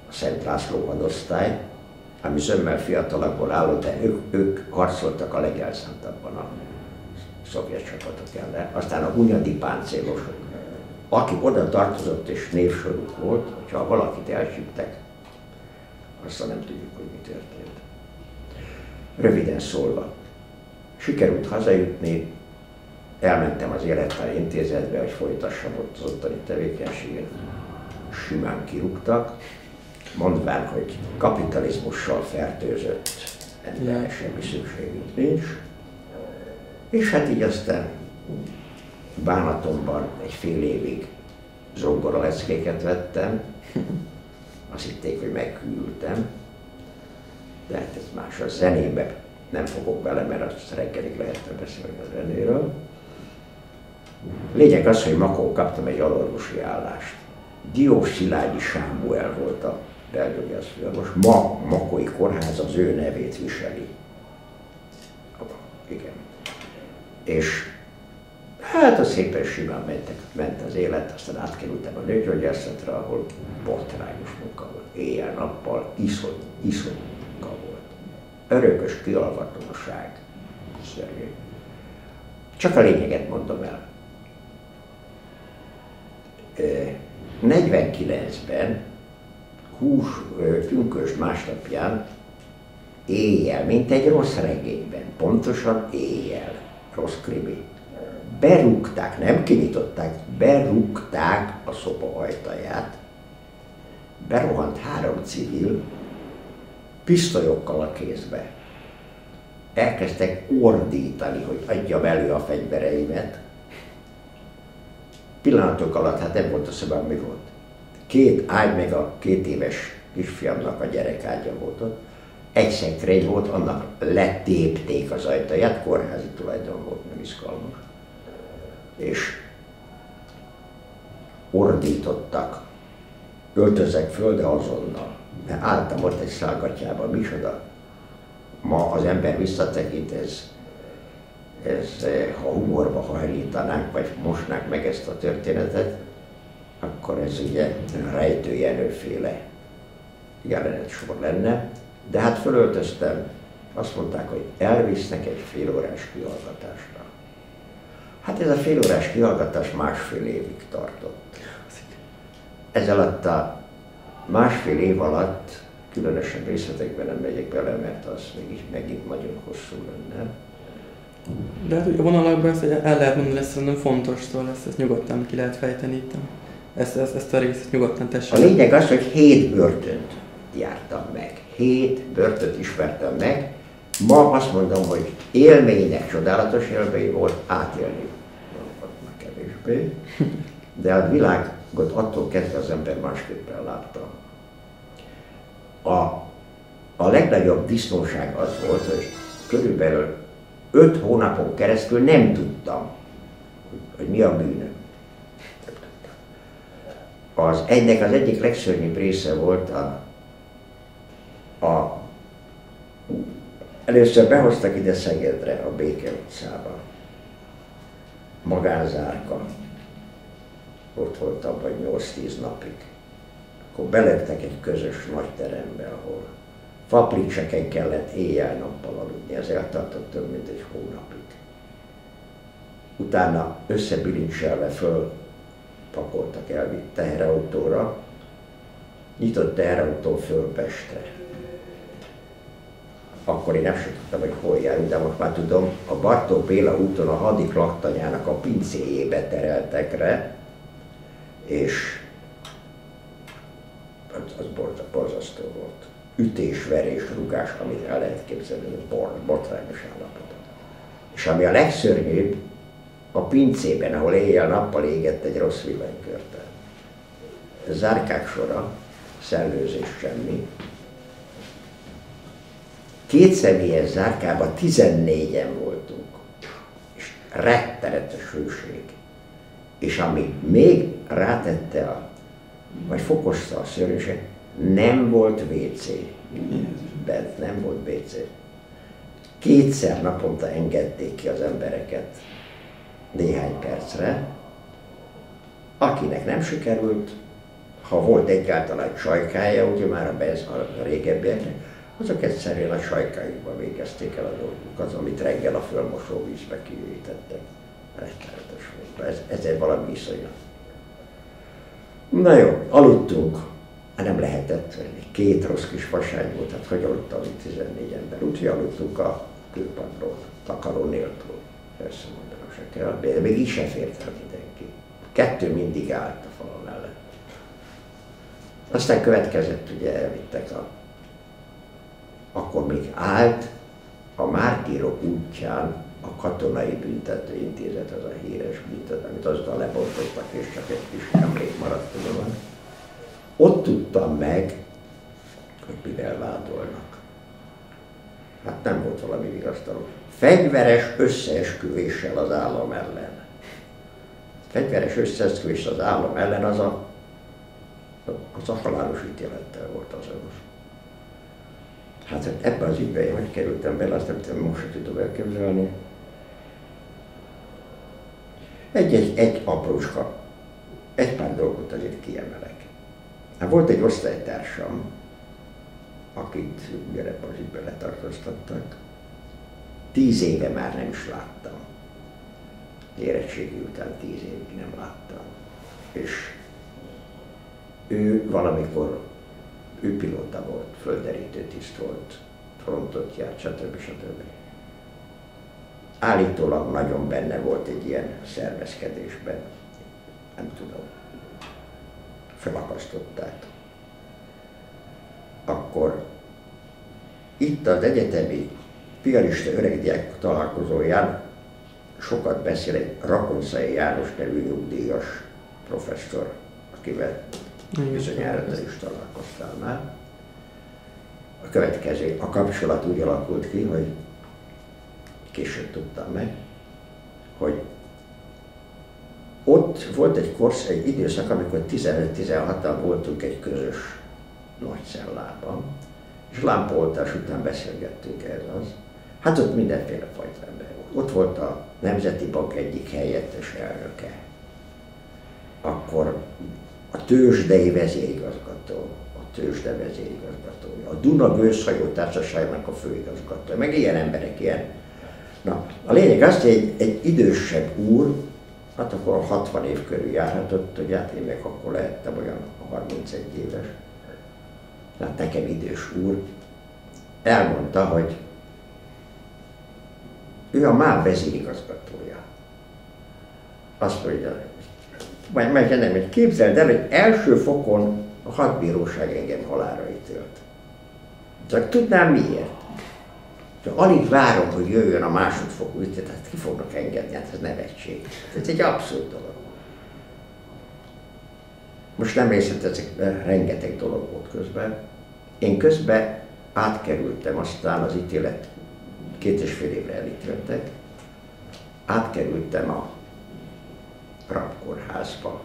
Szent László hadosztály, ami zömmel fiatalakból állott, de ők harcoltak a legelszántabban a szovjet csapatok ellen. Aztán a hunyadi páncélosok, aki oda tartozott és névsoruk volt, hogyha valakit elcsíptek, aztán nem tudjuk, hogy mi történt. Röviden szólva, Sikerült hazajutni, elmentem az Élettár Intézetbe, hogy folytassam ott az ottani tevékenységet. Simán kirúgtak, mondván, hogy kapitalizmussal fertőzött emberre semmi szükségünk nincs. És hát így aztán bánatomban egy fél évig zongoraleckéket vettem. Azt hitték, hogy meghűltem. De hát ez más, a zenébe nem fogok bele, mert azt reggelig lehetne beszélni a zenéről. Lényeg az, hogy Makón kaptam egy alorvosi állást. Diós Szilágyi Sámuel volt a belgyógyászfőorvos. Ma Makói Kórház az ő nevét viseli. Igen. És hát az szépen simán ment az élet, aztán átkerültem a nőgyógyászatra, ahol botrányos munka volt. Éjjel-nappal iszonyú munka volt. Örökös kialvatóság. Szörnyű. Csak a lényeget mondom el. 49-ben, pünkösd másnapján, éjjel, mint egy rossz regényben, pontosan éjjel, rossz krimi. Berúgták, nem kinyitották, berúgták a szoba ajtaját, berohant 3 civil, pisztolyokkal a kézbe. Elkezdtek ordítani, hogy adjam elő a fegyvereimet. Pillanatok alatt, hát nem volt a szobában, mi volt. 2 ágy, meg a 2 éves kisfiamnak a gyerekágya volt ott. Egy szekrény volt, annak letépték az ajtaját, kórházi tulajdon volt, nem izgalmas. És ordítottak, öltözzek föl, de azonnal. Mert álltam ott egy szálgatjában, micsoda. Ma az ember visszatekint, ez ha humorba hajlítanánk, vagy mosnánk meg ezt a történetet, akkor ez ugye Rejtő Jenőféle jelenetsor lenne. De hát fölöltöztem, azt mondták, hogy elvisznek egy félórás kihallgatásra. Hát ez a félórás kihallgatás 1,5 évig tartott. Ez alatt a 1,5 év alatt, különösen részletekben nem megyek bele, mert az mégis megint nagyon hosszú lenne. De hát a vonalakban ezt el lehet mondani, lesz szerintem fontos, szóval ezt nyugodtan ki lehet fejteni itt. Ezt a részt nyugodtan tessék. A lényeg az, hogy 7 börtönt jártam meg. 7 börtönt ismertem meg. Ma azt mondom, hogy élménynek csodálatos élmény volt átélni. Már kevésbé. De a világot attól kezdve az ember másképpen látta. A legnagyobb disznóság az volt, hogy körülbelül 5 hónapon keresztül nem tudtam, hogy mi a bűnöm. Ennek az egyik legszörnyűbb része volt először behoztak ide Szegedre, a Béke utcába. Magánzárka. Ott voltam vagy 8-10 napig. Akkor belettek egy közös nagy terembe, ahol fapricseken kellett éjjel-nappal aludni, ez eltartott több mint egy hónapig. Utána összebilincselve fölpakoltak, elvitt teherautóra, nyitott teherautó föl Pestre. Akkor én nem sem tudtam, hogy hol járunk, de most már tudom, a Bartók Béla úton a Hadik laktanyának a pincéjébe tereltek rá, és az borzasztó volt. Ütés, verés, rugás, amit el lehet képzelni, botrányos állapot. És ami a legszörnyűbb, a pincében, ahol éjjel-nappal égett egy rossz villanykörte. Zárkák sora, szellőzés semmi. 2 személyes zárkában 14-en voltunk, és rettenetes hőség. És ami még rátette vagy fokozta a szörnyűség, nem volt WC. Bent nem volt WC. 2-szer naponta engedték ki az embereket néhány percre. Akinek nem sikerült, ha volt egyáltalán sajkája, ugye már a régebbieknek, azok egyszerűen a sajkájukba végezték el a dolgukat, amit reggel a fölmosó vízbe kiürítettek. Rettenetes volt. Ez egy valami iszonyat. Na jó, aludtunk. Nem lehetett, 2 rossz kis vasány volt, hát hogy aludtam 14 ember. Úgyhogy aludtunk a kőpadról. takaró nélkül. Persze mondanom se kell, de még így sem fért el mindenki. 2 mindig állt a fal mellett. Aztán következett, ugye elvittek akkor még állt a mártírok útján a katonai büntetőintézet, az a híres büntető, amit azután lebontottak, és csak egy kis emlék maradt tudom. Ott tudtam meg, hogy mivel vádolnak. Hát nem volt valami vigasztaló. Fegyveres összeesküvéssel az állam ellen. Fegyveres összeesküvés az állam ellen az a halálos ítélettel volt azonos. Hát ebben az ügyben én hogy kerültem bele, azt nem tudom, most sem tudom elképzelni. Egy aprócska, egy pár dolgot azért kiemelek. Hát volt egy osztálytársam, akit ebben az ügyben letartóztattak. 10 éve már nem is láttam. Érettségi után 10 évig nem láttam. És ő valamikor, ő pilóta volt, földderítő tiszt volt, frontot járt, stb. Állítólag nagyon benne volt egy ilyen szervezkedésben, nem tudom, felakasztották. Akkor itt az egyetemi piarista öregdiák találkozóján sokat beszél egy Rakonszai János nevű nyugdíjas professzor, akivel bizonyára te is találkoztál már. A következő, a kapcsolat úgy alakult ki, hogy később tudtam meg, hogy ott volt egy időszak, amikor 15-16-an voltunk egy közös nagy cellában, és lámpaoltás után beszélgettünk erről. Hát ott mindenféle fajta ember volt. Ott volt a Nemzeti Bank egyik helyettes elnöke, akkor a tőzsdei vezérigazgató, a tőzsde vezérigazgatója, a Duna Gőzhajó Társaságnak a főigazgatója, meg ilyen emberek, ilyen. Na, a lényeg az, hogy egy idősebb úr, hát akkor 60 év körül járhatott, hogy hát én meg akkor lehettem olyan 31 éves, hát nekem idős úr, elmondta, hogy ő a MÁV vezérigazgatója. Azt mondja, majd nem, hogy képzeld el, hogy első fokon a hadbíróság engem halálra ítélt. Csak tudnám miért. Csak alig várom, hogy jöjjön a másodfokú ítélet, hát ki fognak engedni, hát ez nevetség. Ez egy abszurd dolog. Most nem részletezek be, rengeteg dolog volt közben. Én közben átkerültem, aztán az ítélet 2,5 évre elítéltek, átkerültem a rabkórházba,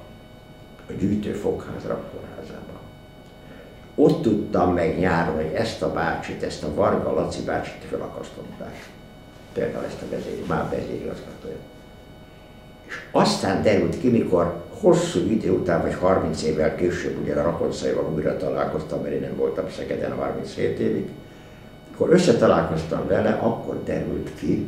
a Gyűjtőfogház rabkórházába. Ott tudtam meg nyáron, hogy ezt a bácsit, ezt a Varga Laci bácsit felakasztották. Például ezt a már vezérigazgatóját. És aztán derült ki, mikor hosszú idő után, vagy 30 évvel később, ugye a Rakonszaival újra találkoztam, mert én nem voltam Szegeden 37 évig, amikor összetalálkoztam vele, akkor derült ki,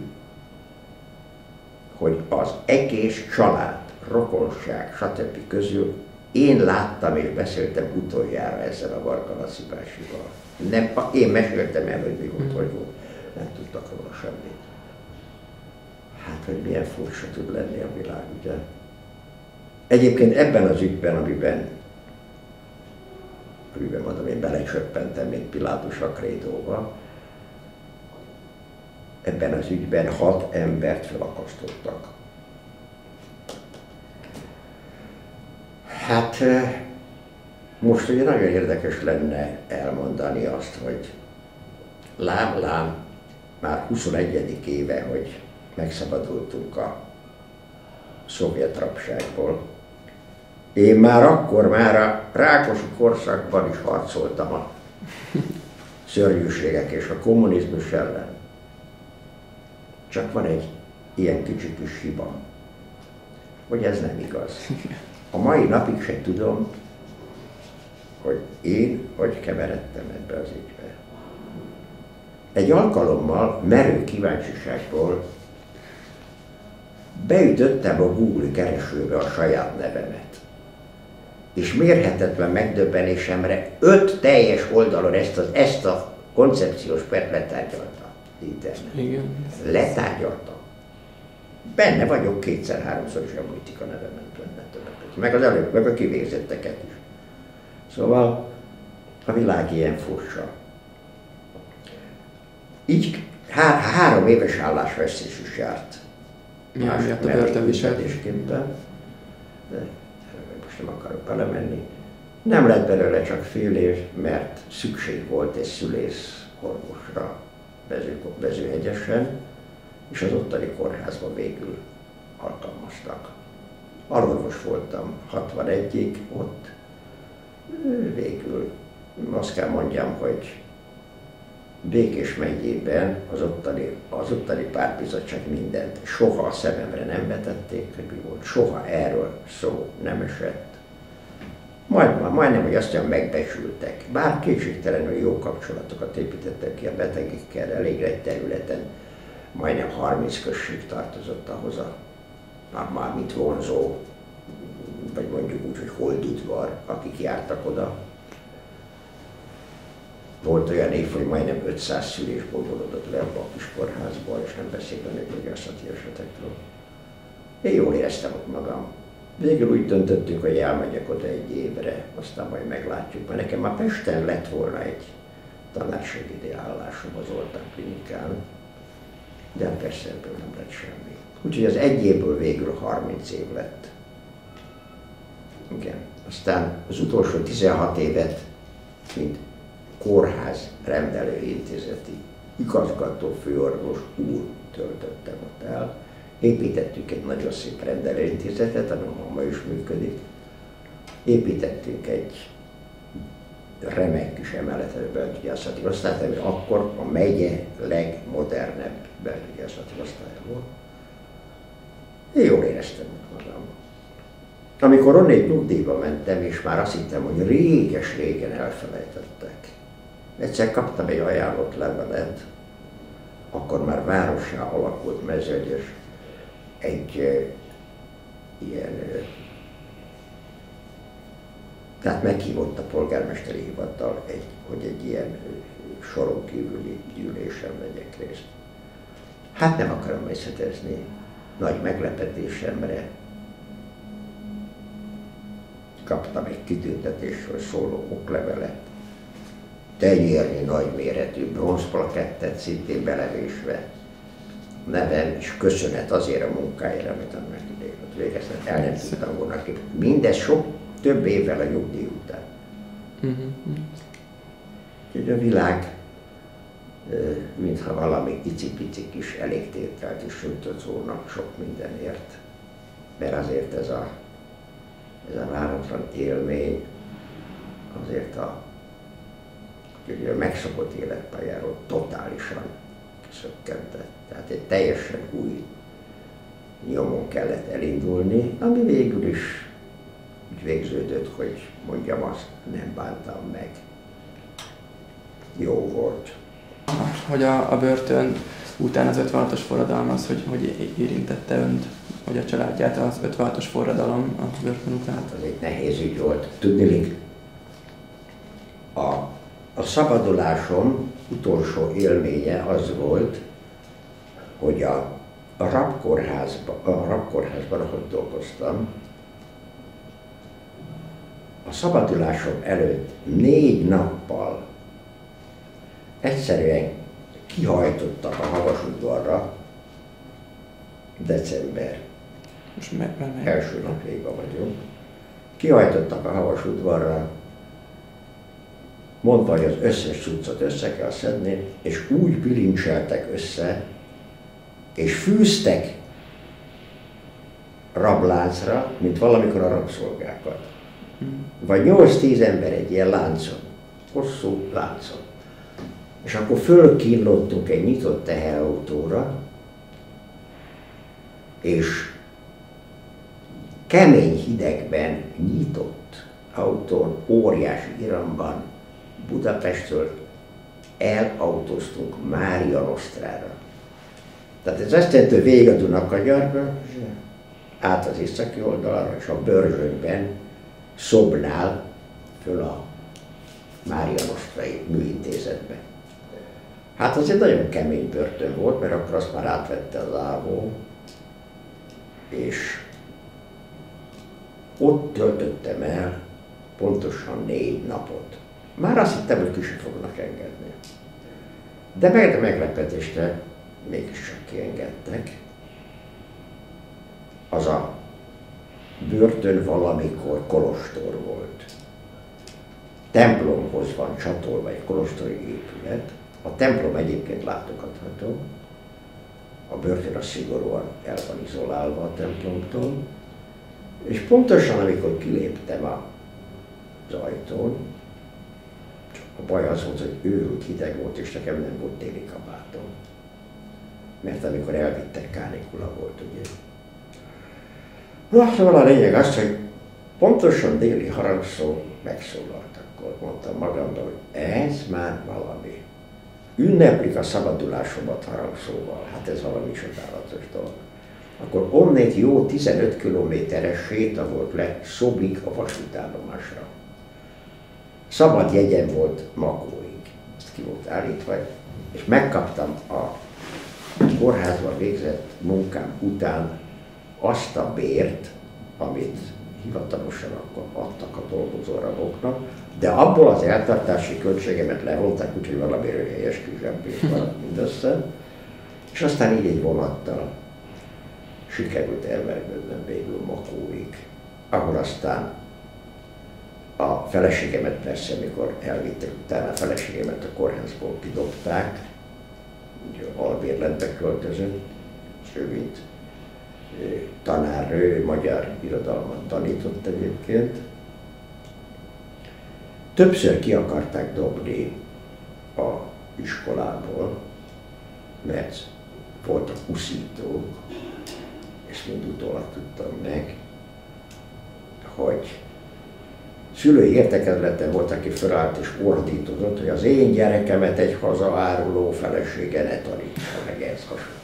hogy az egész család, rokonság, stb. Közül én láttam és beszéltem utoljára ezzel a Varga Laci bácsival. Én meséltem el, hogy mi volt, hogy volt. Nem tudtak róla semmit. Hát, hogy milyen furcsa tud lenni a világ, ugye? Egyébként ebben az ügyben, amiben mondom, én belecsöppentem, mint Pilátus a krédóba, ebben az ügyben 6 embert felakasztottak. Hát most ugye nagyon érdekes lenne elmondani azt, hogy lám, már 21. éve, hogy megszabadultunk a szovjet rabságból. Én már akkor, már a Rákosi korszakban is harcoltam a szörnyűségek és a kommunizmus ellen. Csak van egy ilyen kicsi kis hiba, hogy ez nem igaz. A mai napig sem tudom, hogy én hogy keveredtem ebbe az ügybe. Egy alkalommal merő kíváncsiságból beütöttem a Google keresőbe a saját nevemet. És mérhetetlen megdöbbenésemre 5 teljes oldalon ezt a koncepciós pert letárgyaltam. internet. Igen. Letárgyaltam. Benne vagyok, kétszer-háromszor is említik a nevemet benne többet. Meg az előbb, meg a kivégzetteket is. Szóval a világ ilyen furcsa. Így 3 éves állásvesztés is járt. Miatt a börtönviselésképpen. De most nem akarok belemenni. Nem lett belőle csak fél év, mert szükség volt egy szülész orvosra Bezőhegyesen, és az ottani kórházban végül alkalmaztak. Alorvos voltam 61-ig ott, végül azt kell mondjam, hogy Békés megyében az ottani pártbizottság mindent soha a szememre nem vetették, hogy mi volt, soha erről szó nem esett. Majdnem, hogy azt mondjam, megbecsültek. Bár kétségtelenül jó kapcsolatokat építettek ki a betegekkel, elég egy területen, majdnem 30 község tartozott ahhoz mármint vonzó, vagy mondjuk úgy, hogy holdudvar, akik jártak oda. Volt olyan év, hogy majdnem 500 szülés bombolódott le a kis kórházból, és nem beszélve a gyógyászati esetekről. Én jól éreztem ott magam. Végül úgy döntöttünk, hogy elmegyek oda egy évre, aztán majd meglátjuk, mert nekem már Pesten lett volna egy tanársegédi állásom az Zoltán klinikán, de persze ebből nem lett semmi. Úgyhogy az egy évből végül 30 év lett. Igen. Aztán az utolsó 16 évet, mint kórház rendelőintézeti igazgató főorvos úr töltöttem ott el. Építettünk egy nagyon szép rendelőintézetet, ami ma is működik. Építettünk egy remek kis emeletes belgyógyászati osztályt, ami akkor a megye legmodernebb belgyógyászati osztálya volt. Én jól éreztem magam. Amikor onnét nyugdíjba mentem, és már azt hittem, hogy réges-régen elfelejtettek. Egyszer kaptam egy ajánlott levelet, akkor már várossá alakult Mezőgyes, tehát meghívott a polgármesteri hivatal, hogy egy ilyen soron kívüli gyűlésen vegyek részt. Hát nem akarom összetezni, nagy meglepetésemre kaptam egy kitüntetésről szóló oklevelet, tenyérnyi nagyméretű bronzplakettet szintén belevésve, nevem és köszönet azért a munkáért, amit annak idején ott végeztem, el nem tudtam volna ki. Mindez több évvel a nyugdíj után. Úgyhogy a világ, mintha valami icipici kis elégtételt is sütött volna sok mindenért. Mert azért ez a váratlan élmény, azért a megszokott életpályáról totálisan kiszökkentett. Tehát egy teljesen új nyomon kellett elindulni, ami végül is úgy végződött, hogy mondjam azt, nem bántam meg. Jó volt. Hogy a börtön után az 56-os forradalom az, hogy érintette önt, hogy a családját az 56-os forradalom a börtön után? Hát az egy nehéz ügy volt. Tudniillik, a szabadulásom utolsó élménye az volt, hogy a rabkórházban, ahol dolgoztam, a szabadulásom előtt 4 nappal egyszerűen kihajtottak a Havasudvarra, december első napjaiban vagyunk, kihajtottak a Havasudvarra, mondta, hogy az összes cuccot össze kell szedni, és úgy bilincseltek össze, és fűztek rabláncra, mint valamikor a rabszolgákat. Vagy 8-10 ember egy ilyen láncon, hosszú láncon. És akkor fölkínlottunk egy nyitott teherautóra, és kemény hidegben nyitott autón, óriási iramban Budapestről elautóztunk Mária Nostrára. Tehát ez azt jelenti, hogy végig a Dunakanyarba, át az északi oldalra, és a Börzsönyben, Szobnál föl a Mária Nostrai műintézetbe. Hát az egy nagyon kemény börtön volt, mert akkor azt már átvette az ÁVO, és ott töltöttem el pontosan 4 napot. Már azt hittem, hogy ki sem fognak engedni. De meglepetésre mégiscsak kiengedtek. Az a börtön valamikor kolostor volt. Templomhoz van csatolva egy kolostori épület. A templom egyébként látogatható. A börtön az szigorúan el van izolálva a templomtól. És pontosan amikor kiléptem az ajtón, a baj az volt, hogy őrült hideg volt, és nekem nem volt téli kabátom. Mert amikor elvittek, kánikula volt, ugye. Na, szóval a lényeg az, hogy pontosan déli harangszó megszólalt, akkor mondtam magamban, hogy ez már valami. Ünneplik a szabadulásomat harangszóval, hát ez valami csodálatos dolog. Akkor onnét jó 15 kilométeres séta volt le Szobig a vasútállomásra. Szabad jegyem volt Makóig, ezt ki volt állítva, és megkaptam a kórházban végzett munkám után azt a bért, amit hivatalosan akkor adtak a dolgozóraboknak, de abból az eltartási költségemet levonták, úgyhogy valamiről helyes kizsempét van mindössze, és aztán így egy vonattal sikerült elvergődnöm végül Makóig, ahol aztán a feleségemet persze, amikor elvittek utána a feleségemet a kórházból kidobták, ugye albérletbe költözött, és ő mint tanár, ő magyar irodalmat tanított egyébként. Többször ki akarták dobni a iskolából, mert voltak uszítók, és mind utólag tudtam meg, hogy szülői értekezleten volt, aki felállt és ordítozott, hogy az én gyerekemet egy hazaáruló felesége ne tanítsa meg, ehhez hasonló.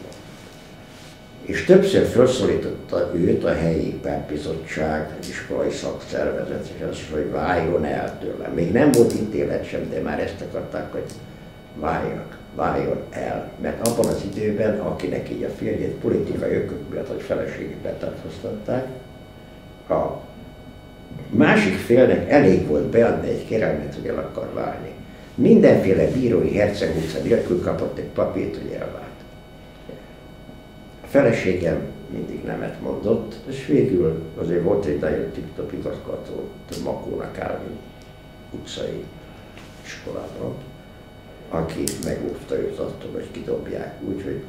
És többször felszólította őt a helyi pártbizottság, az iskolai szakszervezet, és azt, hogy váljon el tőlem. Még nem volt ítélet sem, de már ezt akarták, hogy váljon el. Mert abban az időben, akinek így a férjét politikai okok miatt, hogy feleségét betartóztatták, a másik félnek elég volt beadni egy kérelmet, hogy el akar válni. Mindenféle bírói hercegutca nélkül kapott egy papírt, hogy elvált. A feleségem mindig nemet mondott, és végül azért volt egy nagyon tip-top igazgató Makónak Árvin utcai iskolában, aki megóvta őt attól, hogy kidobják, úgyhogy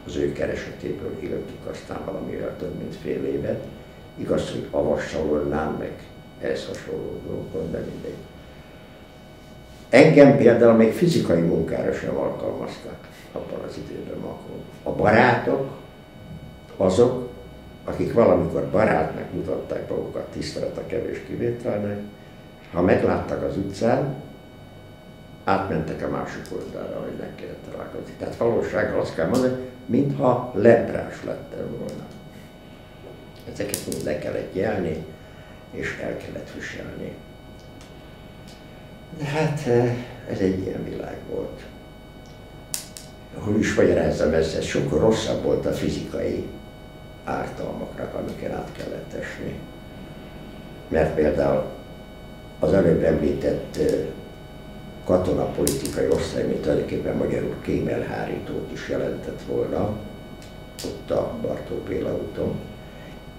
az ő keresetéből éltük aztán valamivel több mint fél évet. Igaz, hogy avassalolnám meg ehhez hasonló dolgokon, de mindegy. Engem például még fizikai munkára sem alkalmaztak abban az időben Makón. A barátok, azok, akik valamikor barátnak mutatták magukat tisztelet a kevés kivételnek, ha megláttak az utcán, átmentek a másik oldalra, hogy ne kellett találkozni. Tehát valósággal azt kell mondani, mintha leprás lettem volna. Ezeket mind le kellett jelni, és el kellett viselni. De hát ez egy ilyen világ volt. Hol is magyarázzam ezt, ez sokkal rosszabb volt a fizikai ártalmaknak, amiken át kellett esni. Mert például az előbb említett katonapolitikai osztály, mint tulajdonképpen magyarul kémelhárítót is jelentett volna, ott a Bartók Béla úton.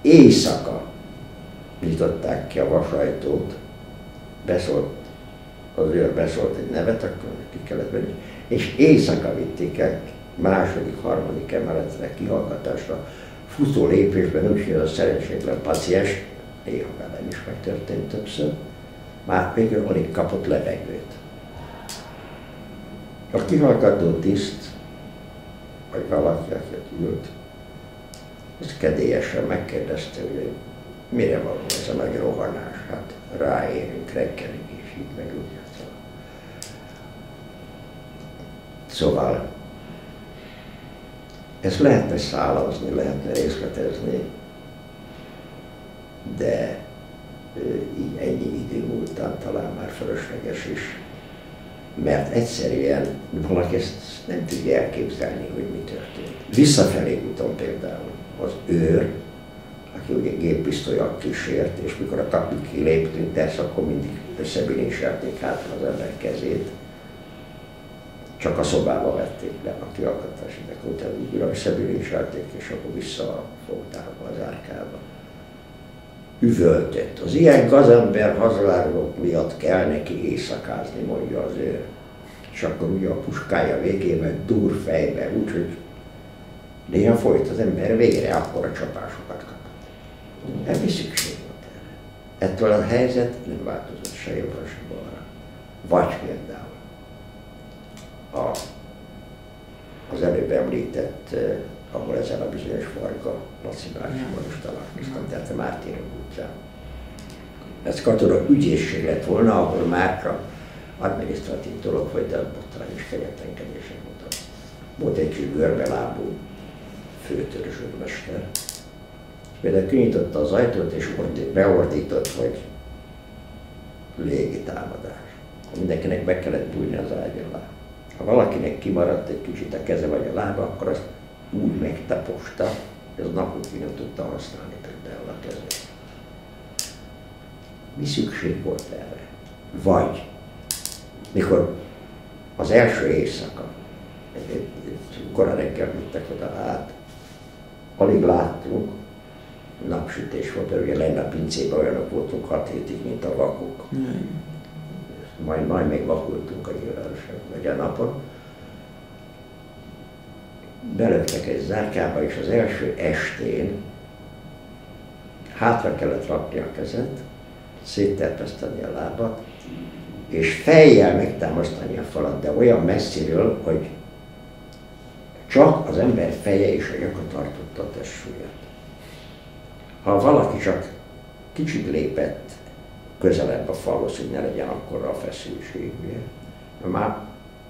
Éjszaka nyitották ki a vasajtót, az őr beszólt egy nevet, akkor ki kellett venni, és éjszaka vitték el második, harmadik emeletre kihallgatásra, futó lépésben, úgyhogy az a szerencsétlen paciens, néha velem is megtörtént többször, már végül alig kapott levegőt. A kihallgató tiszt, vagy valaki, aki ült, az kedélyesen megkérdezte, hogy mire való ez a nagy rohanás, hát ráérünk reggelig, és így meg úgy. Szóval ezt lehetne szálazni, lehetne részletezni, de így ennyi idő múltán talán már fölösleges is. mert egyszerűen valaki ezt nem tudja elképzelni, hogy mi történt. Visszafelé úton például az őr, aki ugye géppisztollyal kísért, és mikor a kapik kiléptünk, persze akkor mindig összebilinselték hátra az ember kezét, csak a szobába vették le a kihallgatási, de utána újra összebilinselték, és akkor visszafogták az árkába. Üvöltött. Az ilyen gazember hazárulók miatt kell neki éjszakázni, mondja az őr. És akkor ugye a puskája végében dur fejbe, úgyhogy néha folyt az ember végre, akkor a csapásokat kapott. Ebbi szükség volt erre. Ettől a helyzet nem változott se jobbra, se balra. Vagy például az előbb említett, ahol ezen a bizonyos Varga Laci bácsival is találkoztam, tehát a Mártírok utcán. Ez katona ügyészség lett volna, ahol már csak adminisztratív dolog folyt, de botrány és kegyetlenkedések voltak. Volt egy kis görbelábú főtörzsőrmester. Például kinyitotta az ajtót és beordított, hogy légitámadás. Mindenkinek be kellett bújni az ágy alá. Ha valakinek kimaradt egy kicsit a keze vagy a lába, akkor azt úgy megtaposta, hogy az napokig nem tudta használni például a kezét. Mi szükség volt erre? Vagy, mikor az első éjszaka, korán reggel vittek oda át, alig láttunk, napsütés volt, de ugye lenne a pincében olyanok voltunk 6 hétig, mint a vakok. Majd még vakultunk a nyilvánosság vagy a napon. Belöktek egy zárkába, és az első estén hátra kellett rakni a kezet, szétterpeszteni a lábat, és fejjel megtámasztani a falat, de olyan messziről, hogy csak az ember feje és a nyaka tartotta a testsúlyát. Ha valaki csak kicsit lépett közelebb a falhoz, hogy ne legyen akkora a feszültség, már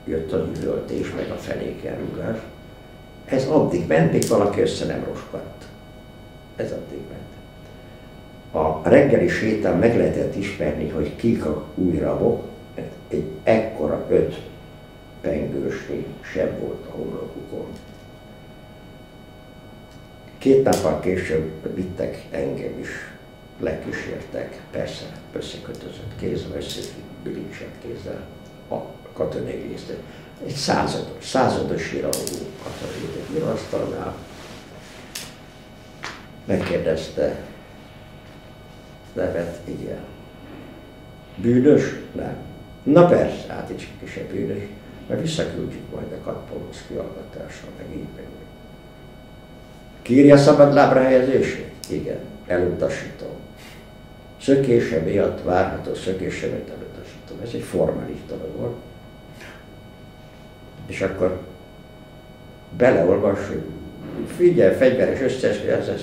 jött az üvöltés, meg a fenékelrugás. Ez addig ment, még valaki össze nem roskadt. Ez addig ment. A reggeli sétán meg lehetett ismerni, hogy kik a új rabok, mert egy ekkora 5 pengősnyi seb volt a homlokukon. 2 nappal később vittek engem is, lekísértek, persze összekötözött kézzel, összebilincselt kézzel a katonai részt. Egy százados iralgó katonai íróasztalnál megkérdezte nevet, igen. Bűnös? Nem. Na persze, hát egy kisebb bűnös, mert visszaküldjük majd a Katpolósz kihallgatásra, meg így, meg úgy. Kírja szabadlábra helyezését? Igen, elutasítom. Szökése miatt várható szökése miatt elutasítom. Ez egy formális dolog volt. És akkor beleolvas, hogy figyelj, fegyveres összeesküvés,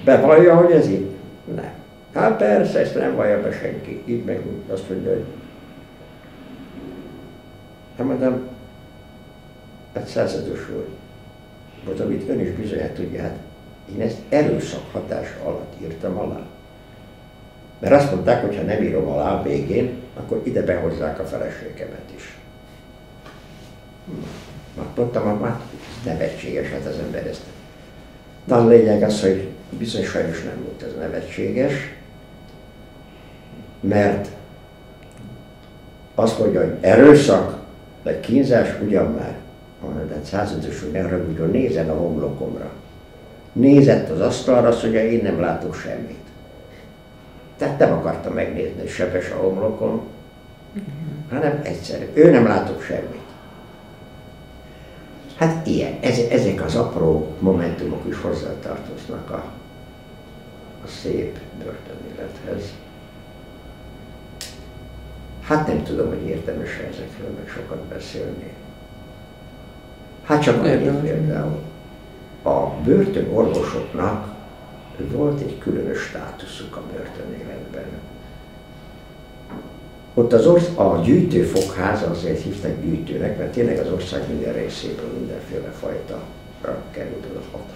bevallja, hogy ez így? Nem. Hát persze, ezt nem vallja be senki. Így meg úgy azt mondja, hogy hát mondom, hát százados volt. Volt, amit ön is bizonyát tudja, hát én ezt erőszak hatása alatt írtam alá. Mert azt mondták, hogy ha nem írom alá a végén, akkor ide behozzák a feleségemet is. Mondtam, hát nevetséges, hát az ember ezt. De a lényeg az, hogy bizony sajnos nem volt ez nevetséges, mert azt mondja, hogy erőszak, vagy kínzás ugyan már, de százados, hogy ne rögtön nézzen a homlokomra. Nézett az asztalra, azt mondja, én nem látok semmit. Tehát nem akarta megnézni, hogy sebes a homlokom, hanem egyszerű. Ő nem látok semmit. Hát ilyen, ezek az apró momentumok is hozzátartoznak a szép börtönélethez. Hát nem tudom, hogy érdemes ezekről meg sokat beszélni. Hát csak annyit például. A börtönorvosoknak volt egy különös státuszuk a börtönéletben. Ott a gyűjtőfogház, azért hívták gyűjtőnek, mert tényleg az ország minden részéből mindenféle fajta került,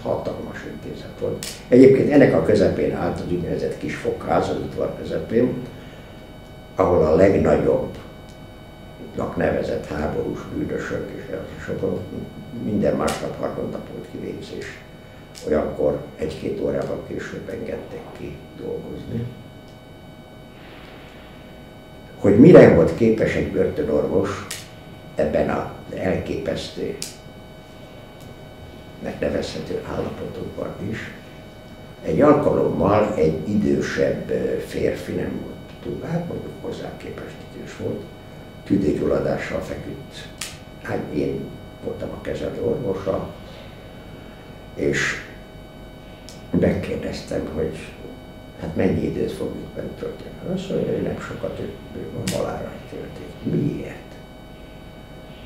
hatalmas intézet volt. Egyébként ennek a közepén állt az úgynevezett kis fogház, az udvar közepén, ahol a legnagyobb nevezett háborús bűnösök, és akkor minden másnap harmadnap volt kivégzés. Olyankor egy-két órával később engedtek ki dolgozni. Hogy mire volt képes egy börtönorvos ebben az elképesztő, megnevezhető állapotokban is, egy alkalommal egy idősebb férfi, nem volt túl, hát mondjuk hozzá képest idős volt, tüdőgyulladással feküdt. Hát én voltam a kezelő orvosa, és megkérdeztem, hogy hát mennyi időt fog itt bent tölteni. Azt mondja, hogy nem sokat, ő a halálra tölték. Miért?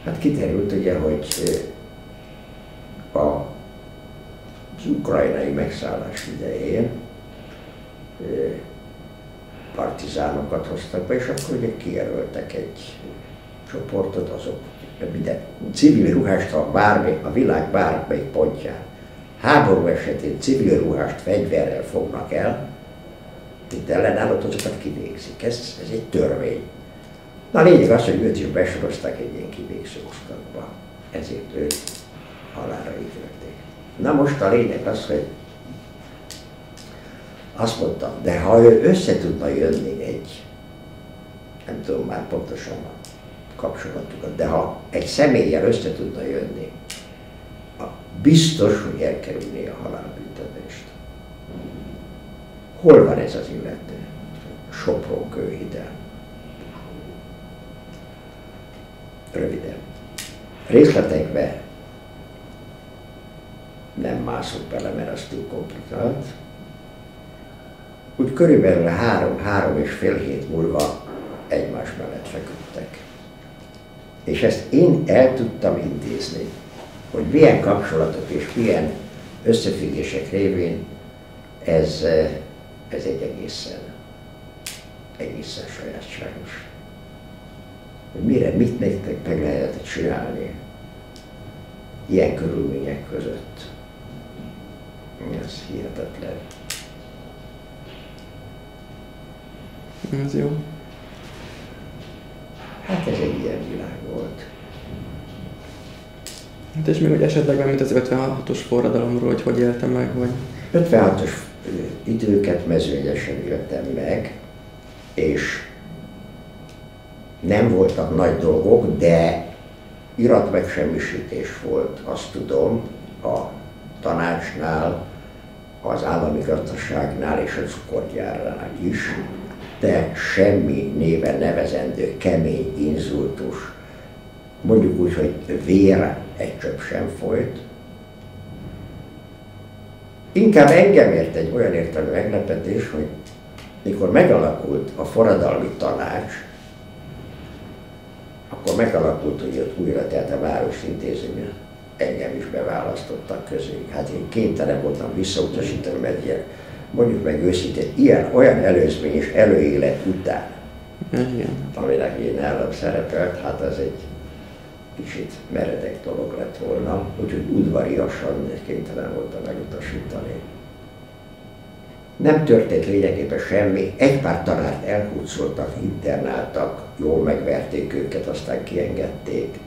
Hát kiderült ugye, hogy az ukrajnai megszállás idején partizánokat hoztak be, és akkor ugye kijelöltek egy csoportot, azok minden civil ruhást a világ bármelyik pontján. Háború esetén civil ruhást fegyverrel fognak el, itt ellenállott, azokat kivégzik. Ez egy törvény. Na a lényeg az, hogy őt is besorozták egy ilyen kivégző osztagba, ezért őt halálra ítélték. Na most a lényeg az, hogy azt mondtam, de ha ő össze tudna jönni egy, nem tudom már pontosan a kapcsolatukat, de ha egy személlyel össze tudna jönni, biztos, hogy elkerülné a halálbüntetést. Hol van ez az illető? Sopron, Kőhidel. Röviden. Részletekbe nem mászok bele, mert az túl komplikált. Úgy körülbelül 3-3,5 hét múlva egymás mellett feküdtek. És ezt én el tudtam intézni, hogy milyen kapcsolatok és milyen összefüggések révén ez egy egészen sajátságos. Mit nektek meg lehetett csinálni ilyen körülmények között? Ez hihetetlen. Ez jó. Hát ez egy ilyen világ volt. Hát és még hogy esetleg mint az 56-os forradalomról, hogy éltem meg, vagy? 56-os időket mezőnyesen éltem meg, és nem voltak nagy dolgok, de iratmegsemmisítés volt, azt tudom, a tanácsnál, az állami gazdaságnál és a cukorgyárnál is, de semmi néven nevezendő kemény inzultus, mondjuk úgy, hogy vér egy csöpp sem folyt. Inkább engem ért egy olyan értelmű meglepetés, hogy mikor megalakult a forradalmi tanács, akkor megalakult, hogy ott újra, tehát a városintézménye, engem is beválasztottak közéjük. Hát én kénytelen voltam visszautasítani, mert ilyen, mondjuk meg őszintén, olyan előzmény és előélet után, aminek én nálam szerepelt, hát az egy kicsit meredek dolog lett volna, úgyhogy udvariasan kénytelen voltam megutasítani. Nem történt lényegében semmi, egy pár tanárt elhurcoltak, internáltak, jól megverték őket, aztán kiengedték.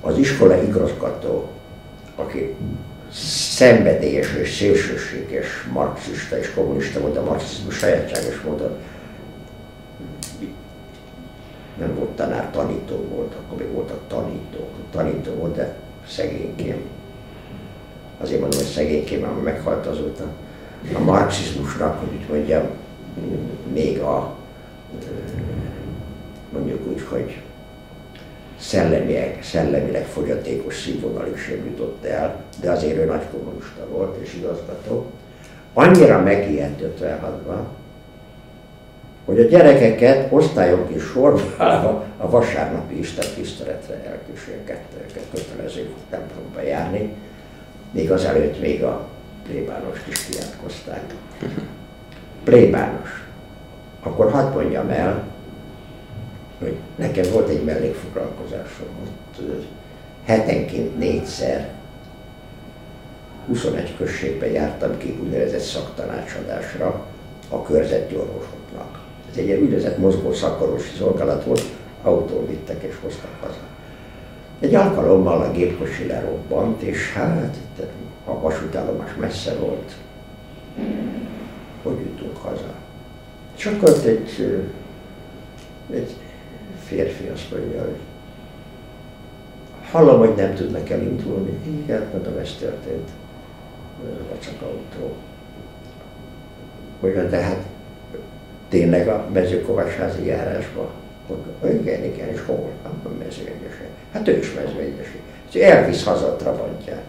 Az iskola igazgató, aki szenvedélyes és szélsőséges marxista és kommunista volt, a marxizmus sajátságos módon nem volt tanár, tanító volt, akkor még voltak tanítók. Tanító volt, de szegénykém. Azért mondom, hogy szegénykém, mert meghalt azóta a marxizmusnak, hogy úgy mondjam, még mondjuk úgy, hogy szellemileg fogyatékos színvonalig sem jutott el, de azért ő nagy kommunista volt és igazgató. Annyira megijedt 56-ban, hogy a gyerekeket osztályonként sorba állva a vasárnapi istentiszteletre elkísérkedtek, kötelező templomba járni, még azelőtt még a plébánost is kiátkozták. Plébános. Akkor hadd mondjam el, hogy nekem volt egy mellékfoglalkozásom, ott hetenként 4-szer 21 községben jártam ki úgynevezett szaktanácsadásra a körzeti orvosoknak. Ez egy úgynevezett mozgó szakorvosi szolgálat volt, autón vittek és hoztak haza. Egy alkalommal a gépkocsi lerobbant, és hát itt a vasútállomás messze volt. Hogy jutunk haza? És akkor ott egy férfi azt mondja, hogy hallom, hogy nem tudnak elindulni. Igen, mondom, ez történt. Vacak autó. Mondja, de hát tényleg a Mezőkovásházi járásban? Mondom, igen, és hol? A Mezőegyesen. Hát ő is Mezőegyesi. Elvisz haza a Trabantján.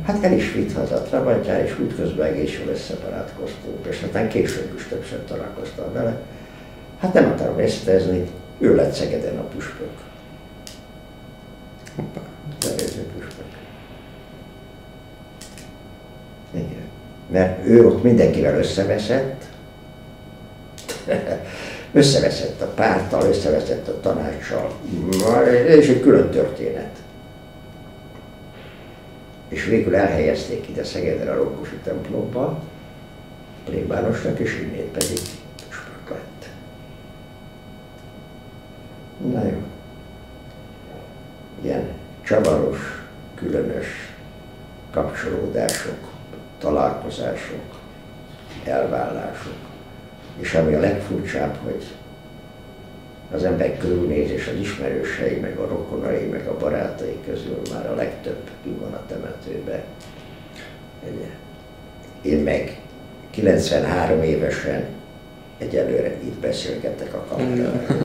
Hát el is vitt haza a Trabantján, és útközben egész jól összebarátkoztunk, és aztán később is többször találkoztam vele. Hát nem akarom részletezni, ő lett Szegeden a püspök. Előző püspök. Igen. Mert ő ott mindenkivel összeveszett, összeveszett a párttal, összeveszett a tanácssal, és egy külön történet. És végül elhelyezték ide Szegedre a Rókusi templomba, plébánosnak, és innét pedig püspök lett. Na jó. Ilyen csavaros, különös kapcsolódások, találkozások, elvállások. És ami a legfurcsább, hogy az ember körülnéz, és az ismerősei, meg a rokonai, meg a barátai közül már a legtöbb ki van a temetőbe. Én meg 93 évesen egyelőre itt beszélgetek a kamerával.